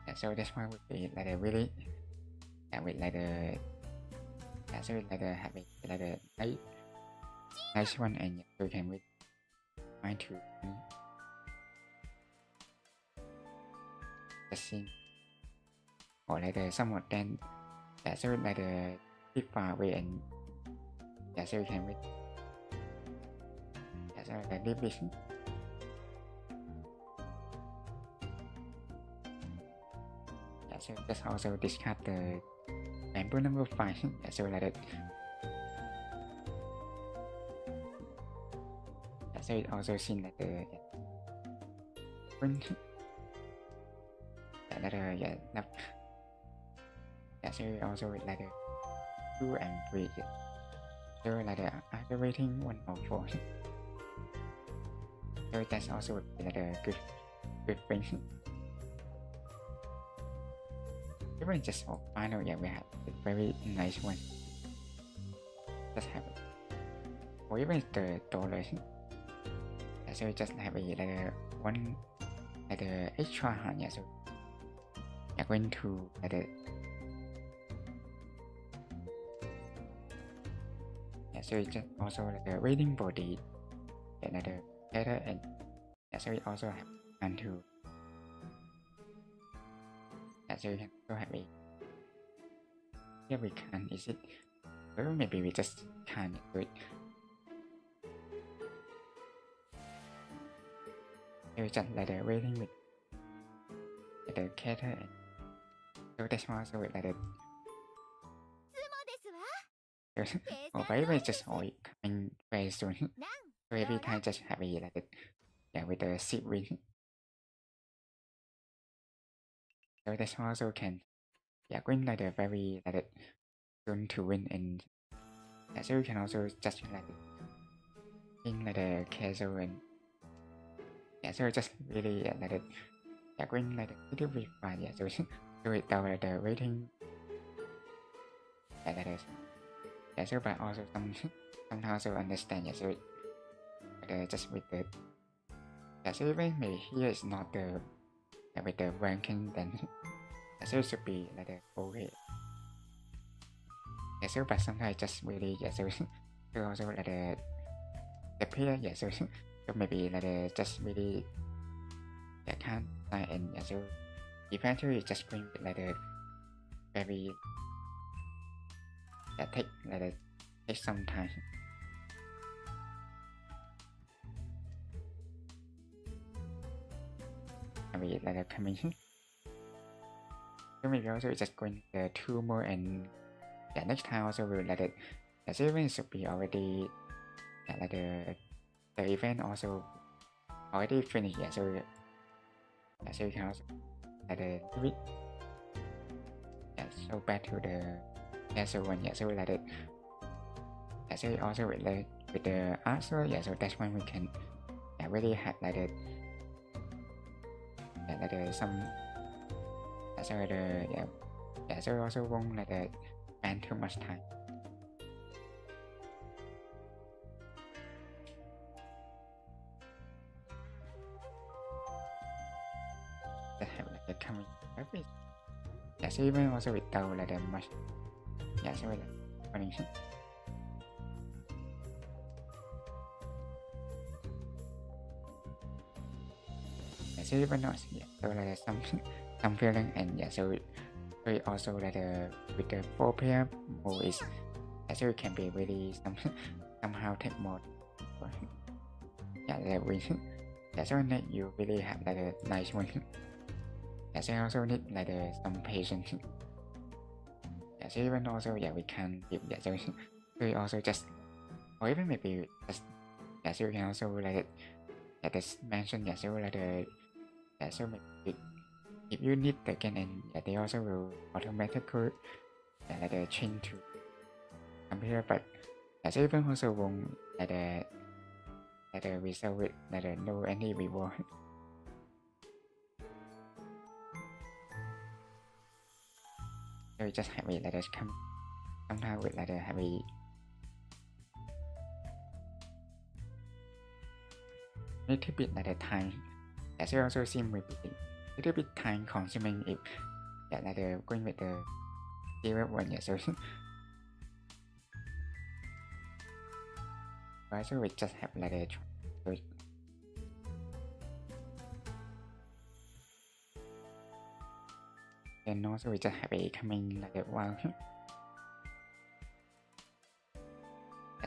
Yeah, so that's why would be like a really yeah, with like the yeah, so with like the having like the nice one, and yeah, so you can with trying to the scene or like the somewhat then so like the bit far away and so you can wait so like deep vision so just also discard the bamboo number 5 so like that so it also seen like the another so also like a 2 and 3 so like the aggravating 1 or 4 so that's also like a good thing. Even just for final, we have a very nice one. Just have it. Or even the dollars. So we just have a like a one like the extra hand. So we are going to like the so we just also like the waiting body another letter and so we also have and to so you can also have a here we can is it or maybe we just can't do it so we just like the waiting with the cater and so that's also like the or maybe just all coming very soon so every time just have a like the with the seat wing so that's also can win like the very like soon to win and so you can also just like in like the castle and so just really like win like a little bit fun so so without like the waiting like so but also somehow also understand so just with the so even maybe here is not the with the ranking then so it should be like the okay so but sometimes just really so also like the player so maybe like just really can't and so eventually just bring like the very take some time maybe like a commission so maybe also just going the 2 more and next time also will like it so event should be already like the event also already finished so you can also like the read so back to the so one so like it so also relate with the answer so that's when we can really have like the some so the so also won't like the spend too much time that have like the coming every so even also without like the much so like connection so even not so like some feeling and so we also like with the 4 player mode is so it can be really somehow take more like we so that you really have like a nice one so also need like some patience so even also we can give so we also just or even maybe just so you can also like this mention so like so maybe if you need the again and they also will automatically like change to computer but so even also won't like the result with like no any reward so we just have it like come somehow with like have a little bit like the time so also seem with a little bit time consuming if like going with the zero one so so we just have like then also we just have a coming like a wow.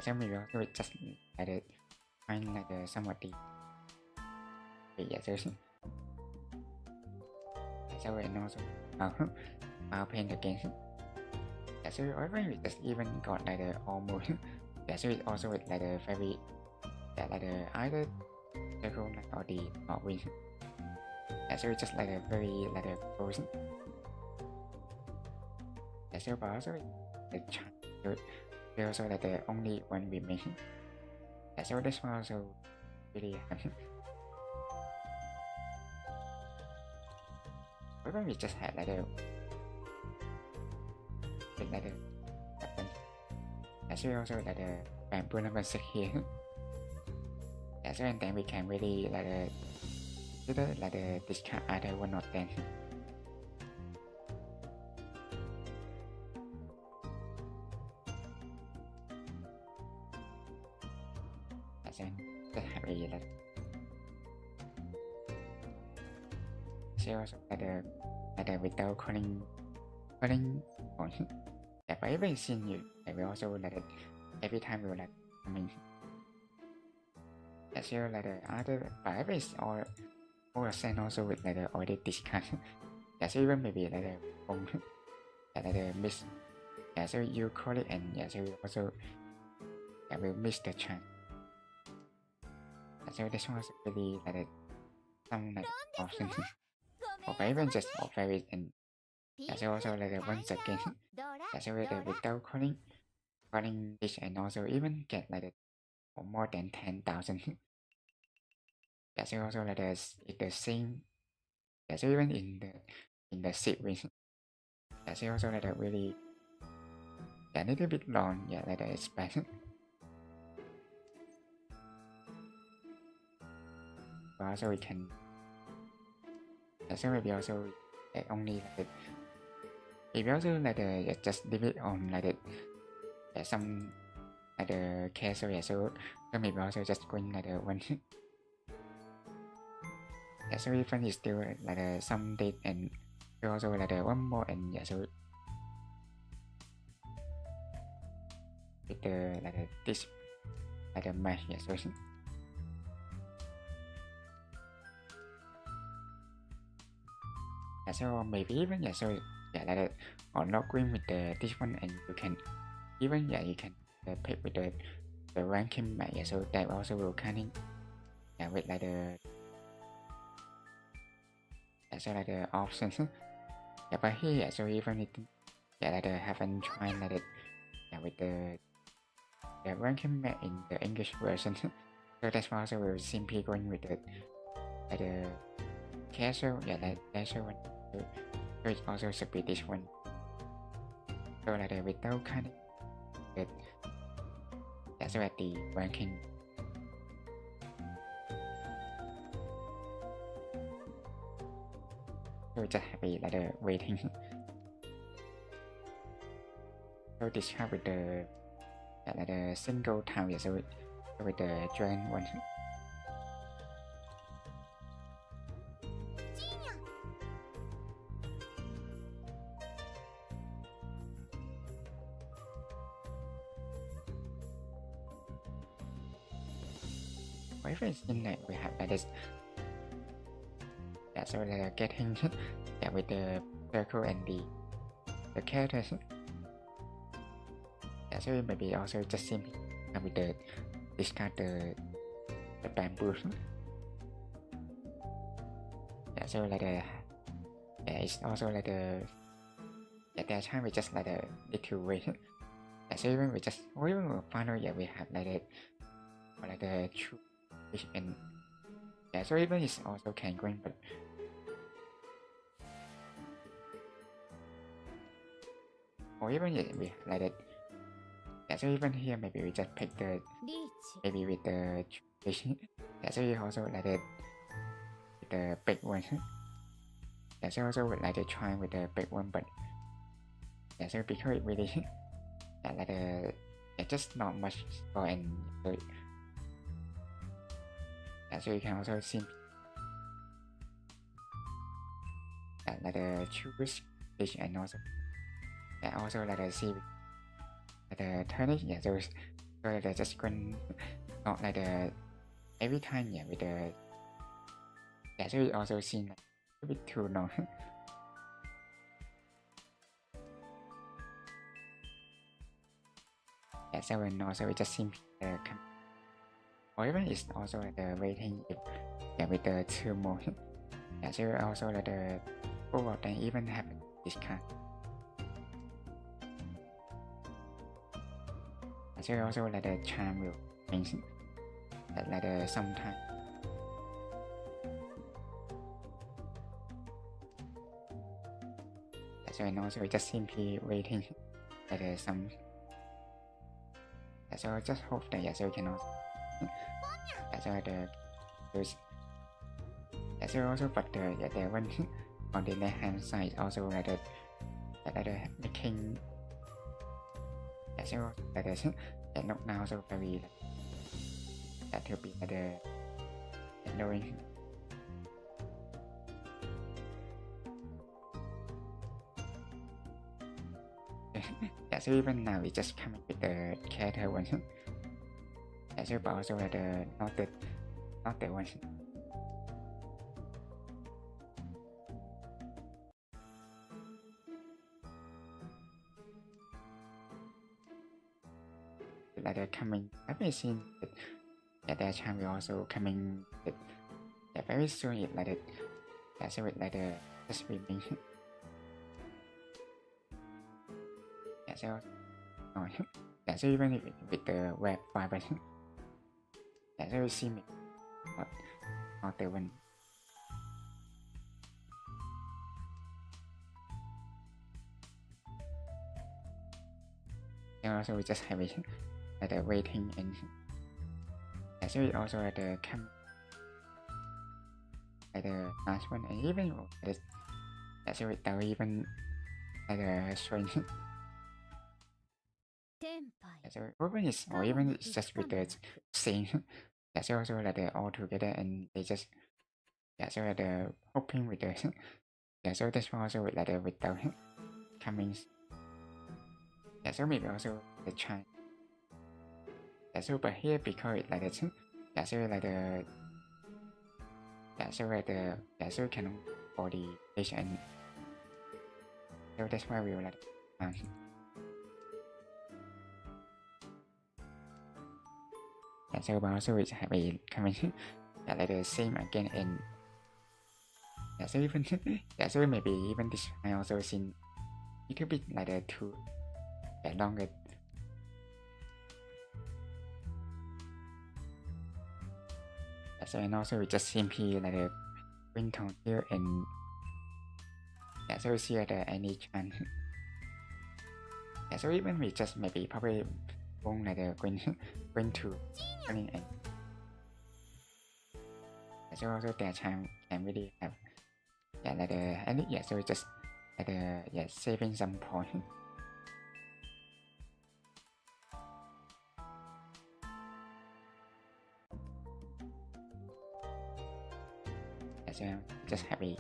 So maybe also just like a find like a somewhat the so and also paint again. So even we just even got like the almost so it also with like the very like the either circle like or the wing. So it's just like a very like a frozen. So but also the chance also like the only one we make. So this one also really even we just had like a happen. So also like the bamboo number 6 here. So and then we can really like the like the discard either one or 10. So just have a like so also like the without calling on yeah, but every scene you we also like it every time we like I mean so like the other but every or send also with like the already discussed. So even maybe like the like the miss. So you call it and so you also will miss the chance. So this one was really like some like option or even just offer it and so also like once again. So with without calling this and also even get like more than 10,000. So also like the same. So even in the sequence. So also like really a little bit long, like the expansion. But also we can so maybe also like only like maybe also like the just leave it on like the some like the case so maybe also just going like the one. So even is still like some date and also like one more and so with the like this like the match so so maybe even so like or not going with the this one and you can even you can pick with the ranking match so that also will kind of with like the so like the options but here so even it like the haven't tried like it with the ranking match in the English version. So that's why also we're simply going with the like the casual like casual one. So it also should be this one. So like the without kind of so at the ranking. So just happy like the waiting. So this have with the like the single town so with the joint one. Whatever is in there we have like this. So like getting with the circle and the characters. So maybe also just simply with the discard the bamboo. So like the it's also like the there's time we just like the little way. So even we just or even final we have like the true and so even it's also can going but or even we like that. So even here maybe we just pick the maybe with the so you also like the big one. So also would like to try with the big one but so because it really like just not much score and so you can also see like the choose dish and also like the see like the turnish, yeah, so they just going not like the every time, yeah, with the yeah, so it also seems like a bit too long. Yeah, so and also it just seems or even it's also like the waiting if, yeah, with the 2 more. Yeah, so also like the forward and even have this kind. So also like the charm will change like the sometimes. So and also just simply waiting like the some. So just hope that yeah, so you can also so the those so also but the yeah, the one on the left hand side also like the making so like the not now so very that will be the annoying. Yeah, so even now we just coming with the character one. Yeah, so but also like the not the one. Like they're coming, I've been seeing it. Yeah, their charm will also coming. Yeah, very soon it like it. Yeah, so it like the swimming. Yeah, so oh, yeah, so even with the web fiber. Yeah, so we see me, not the one. And also we just have it like the waiting and yeah, so we also at the come like the last one and even the yeah, so without even like the swing. Yeah, so even is or even it's just with the same. Yeah, so also like the all together and they just yeah, so like the hoping with the yeah, so that's also with like the without coming. Yeah, so maybe also the China. Yeah, so but here because it like the yeah, so like the yeah, so like the yeah, so can for the HN. So that's why we were like yeah, so but also we have a coming yeah, like the same again and yeah, so even yeah, so maybe even this I also seen little bit like the two yeah, longer. Yeah, so and also we just simply like the green tone here and yeah, so we see the any chance. Yeah, so even we just maybe probably won't like the green to running and yeah, so also their time can really have yeah like the any yeah, so we just like the yeah saving some point. Yeah, so just happy.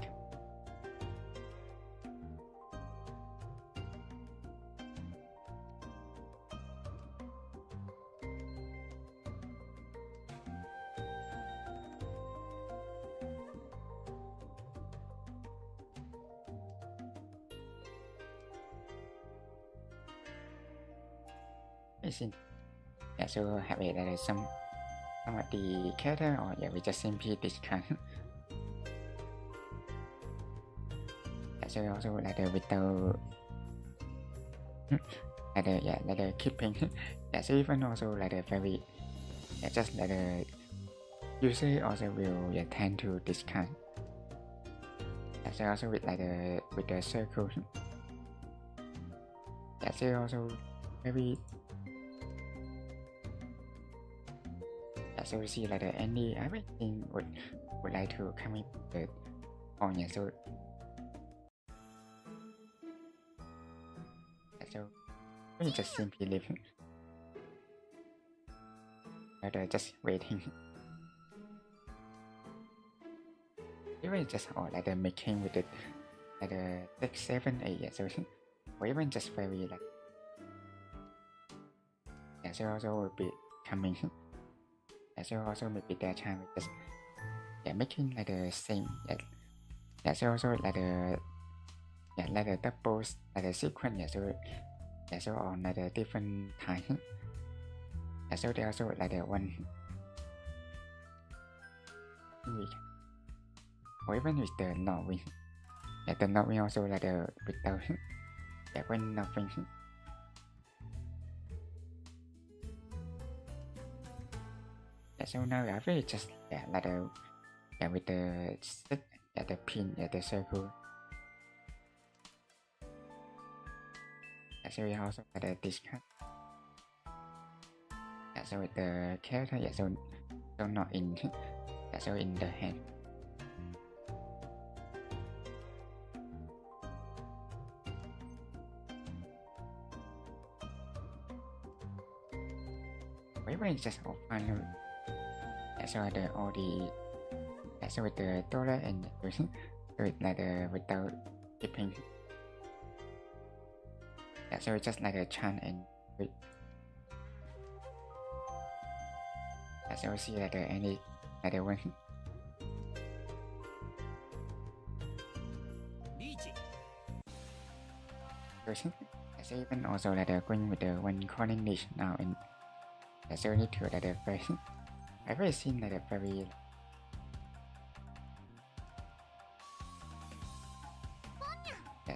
Yeah, so have it like some of the character or yeah we just simply discount. Yeah, so also like the without like the yeah like the keeping. Yeah, so even also like the very yeah just like the user also will yeah, tend to discount. Yeah, so also with like the with the circle. Yeah, so also very yeah, so we see like the any everything would like to come in the on yeah, so yeah, so we just simply live but just waiting. Even just or like the making with it like 6, 7, 8. Yeah, so or even just very like yeah, so also will be coming. Yeah, so also maybe their time with just making like the same. Yeah, so also like the doubles like the sequence. Yeah, so on like the different time. Yeah, so they also like the one week or even with the Norway. Yeah, the Norway also like the without yeah when nothing. Yeah, so now I really just like the with the stick, the pin, the circle. Yeah, so we also got the discard. Yeah, so with the character, yeah, so not in, yeah, so in the hand. Maybe it's just offline. Yeah, so all the, yeah, so with the dollar and so it's like the without tipping. Yeah, so it's just like a chant and with. Yeah, so see like any like one. So even also like going with the one calling niche now and so need to like very I've really seen like a very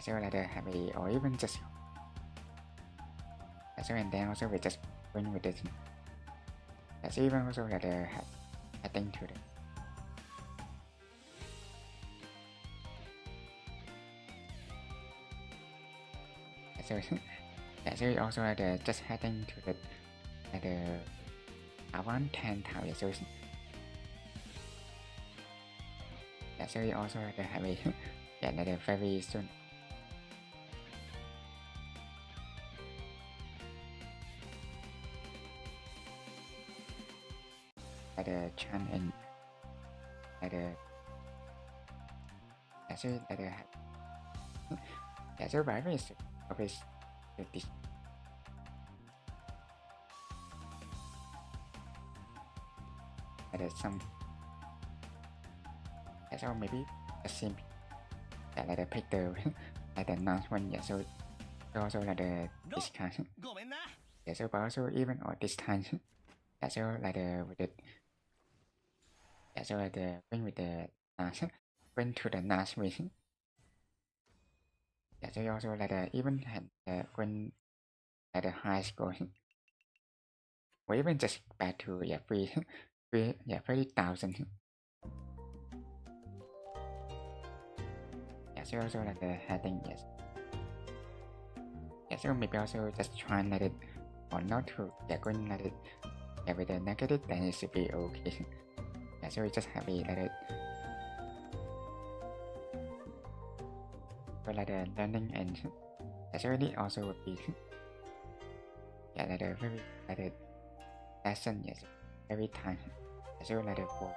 so like happy or even just so and then also we just going with it. So even also like adding to the so so also like just heading to the around 10,000 so so we also like happy like very soon. The chan and so so very obvious this some so maybe the same like the picture like the last one so also like the discount so but also even or this time so like with the so like the when with the went to the last week. So you also like even had when at the high school or even just back to free 30,000. So also like the heading so maybe also just try and let it or not to going let it with the negative then it should be okay. So we just have it let it for like the learning and so it also would be like the very like the lesson every time so like the for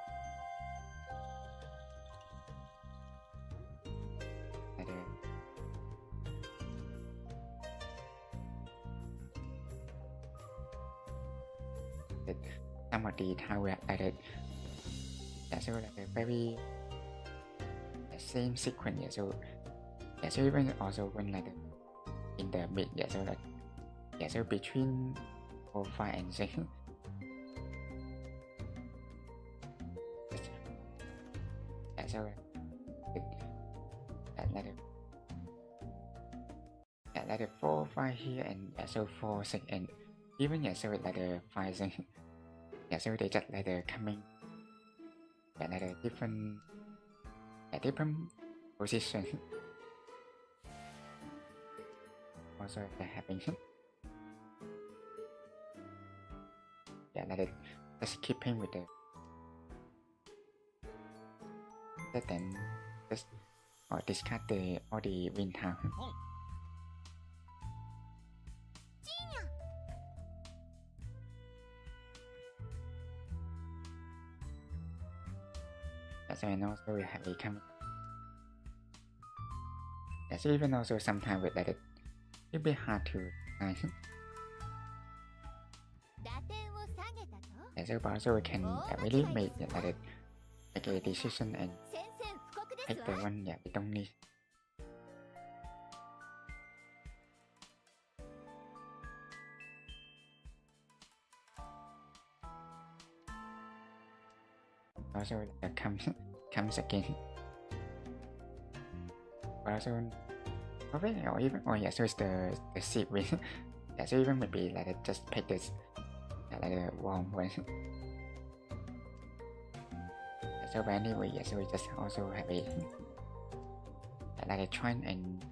some of the how we like it so like the very same sequence so even also when like in the mid so like so between 4, 5 and 6 so like the 4, 5 here and so 4, 6 and even so like the 5, 6 so they just like the coming like the different position also the happening like just keeping with the then just or discard all the wind town. So and also we have a coming so even also sometimes with like it'd be hard to find. So but also we can really make like a decision and pick the one we don't need. Also comes again. But also or even so it's the sequence. So even maybe like just pick this like the wrong one. So but anyway, so we just also have a like a trend and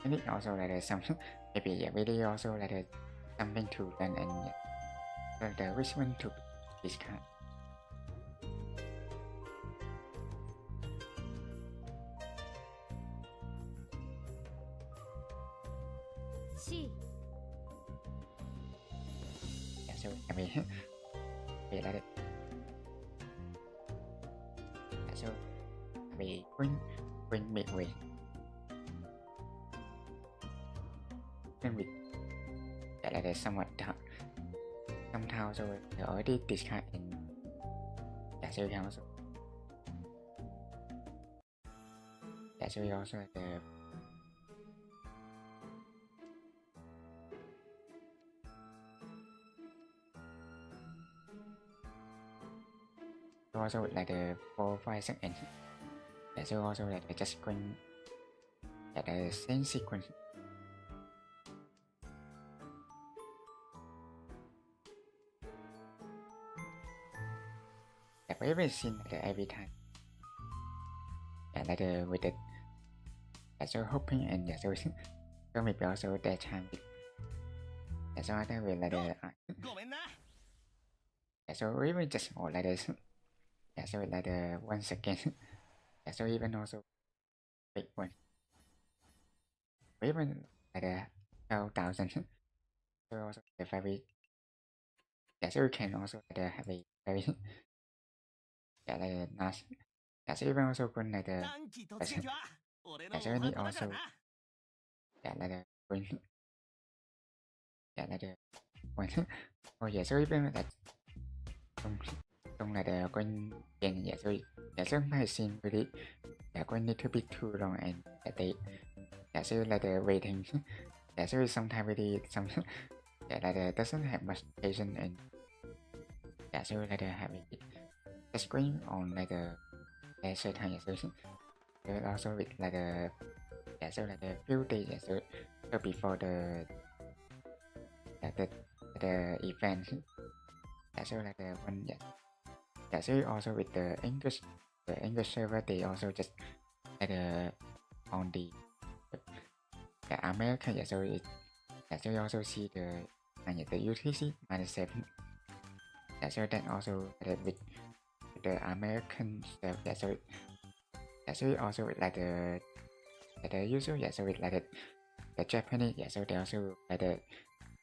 it also like some maybe really also like something to learn and the which one to discard. So I mean we like it. So we bring midway. Then we like somewhat somehow so we already discard in so we can also so we also have the also with like the 4-5 seconds. So also like just going at the same sequence. I've ever seen like every time. Like with the so hoping and so maybe also that time with so other way like the so even just or like this. So like the 1 second. So even also big one. Even like the 12,000. So also the very so you can also like have a very like the nice. So even also good like the so you need also like the green like the one. Oh yeah, so even like trong là the going and so sometimes seem really going little bit too long and they so like the waiting so sometimes really some doesn't have much patience and so like having the screen on like the certain so also with like so like the few days so before the event so like the one so also with the English server they also just like on the American so it so you also see the UTC -7 so then also with the American stuff so also with like the usual so with like the Japanese so they also like the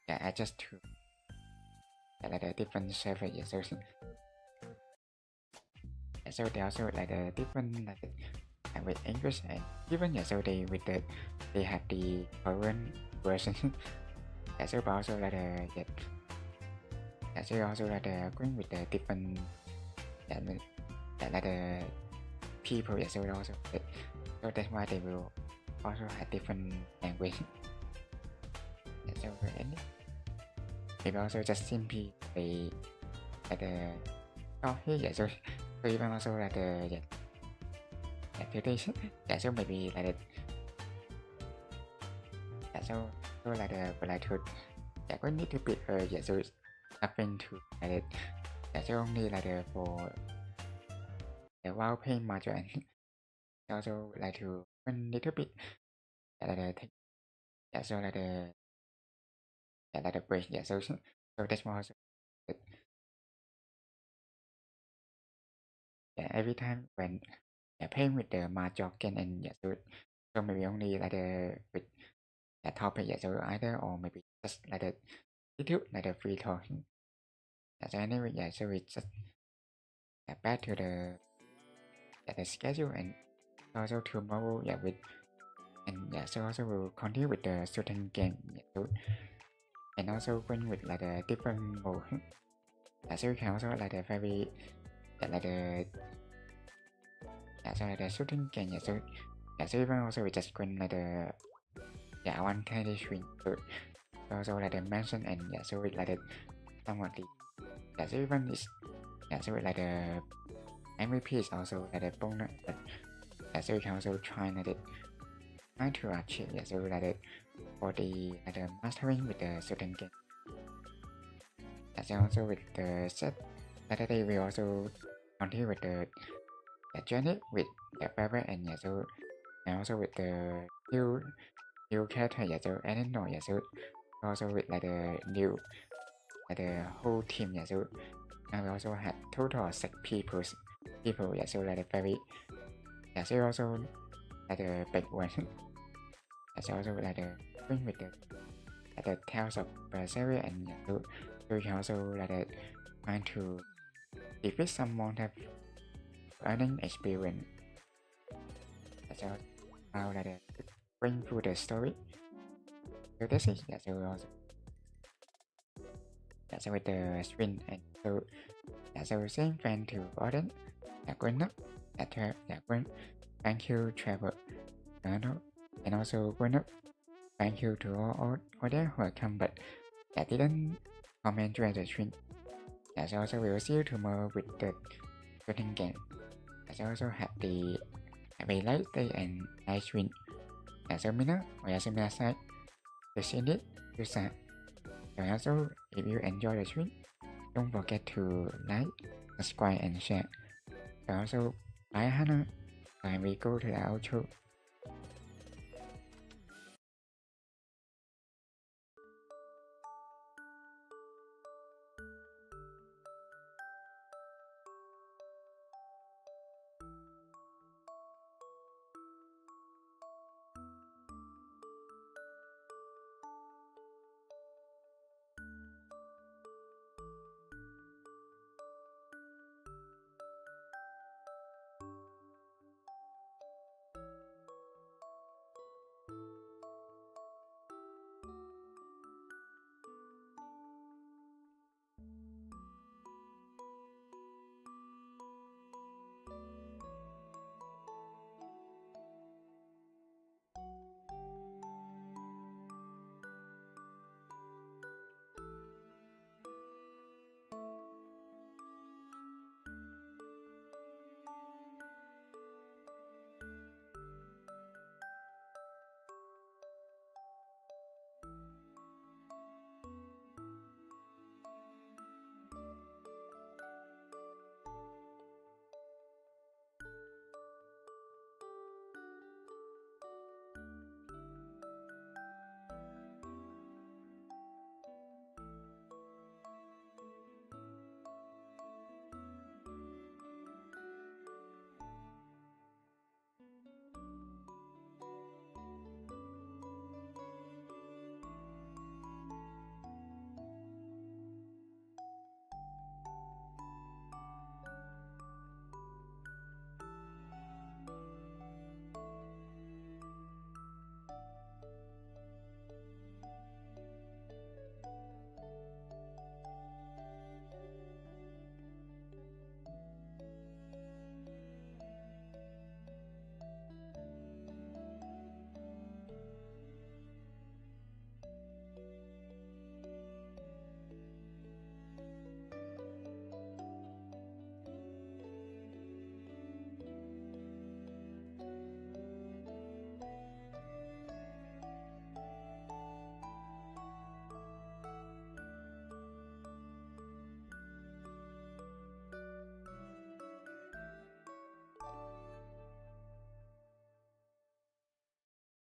adjust to like the different server so they also like the different like with English and even so they with they have the Korean version so also like so also like going with the different like the people so also so that's why they will also have different language so any maybe also just simply they like the oh here so even also like the today so maybe like so like the Bluetooth có need to be so nothing to like so only like for the while playing Mahjong also like to one little bit like so like the break so that's more so every time when playing with the Mahjong and so maybe only like with the topic so either or maybe just like the YouTube like the free talk so anyway so we just back to the the schedule and also tomorrow with and so also we'll continue with the certain game and also bring with the different mode. So you can also very the so the shooting game so even also we just going the one kind of swing so also the mention and so with the somewhat so even is so with the MVP is also the bonus but so you can also try to achieve so for the mastering with the certain game so also with the set Saturday we also continue with the journey with the favorite and so and also with the new character so and no so also with the new the whole team so and we also had total 6 people so very so also the big one so also the bring with the tales of Berseria and so we can also trying to defeat someone have earning experience so how bring through the story so this is so also so with the string and so saying friend to audience going up thank you Trevor and also going up thank you to all audience who have come but didn't comment during the stream so also we will see you tomorrow with the shooting game so also happy late day and night stream so minute or so minute side to see it to say and also if you enjoy the stream don't forget to like subscribe and share so also bye Hana and we go to the outro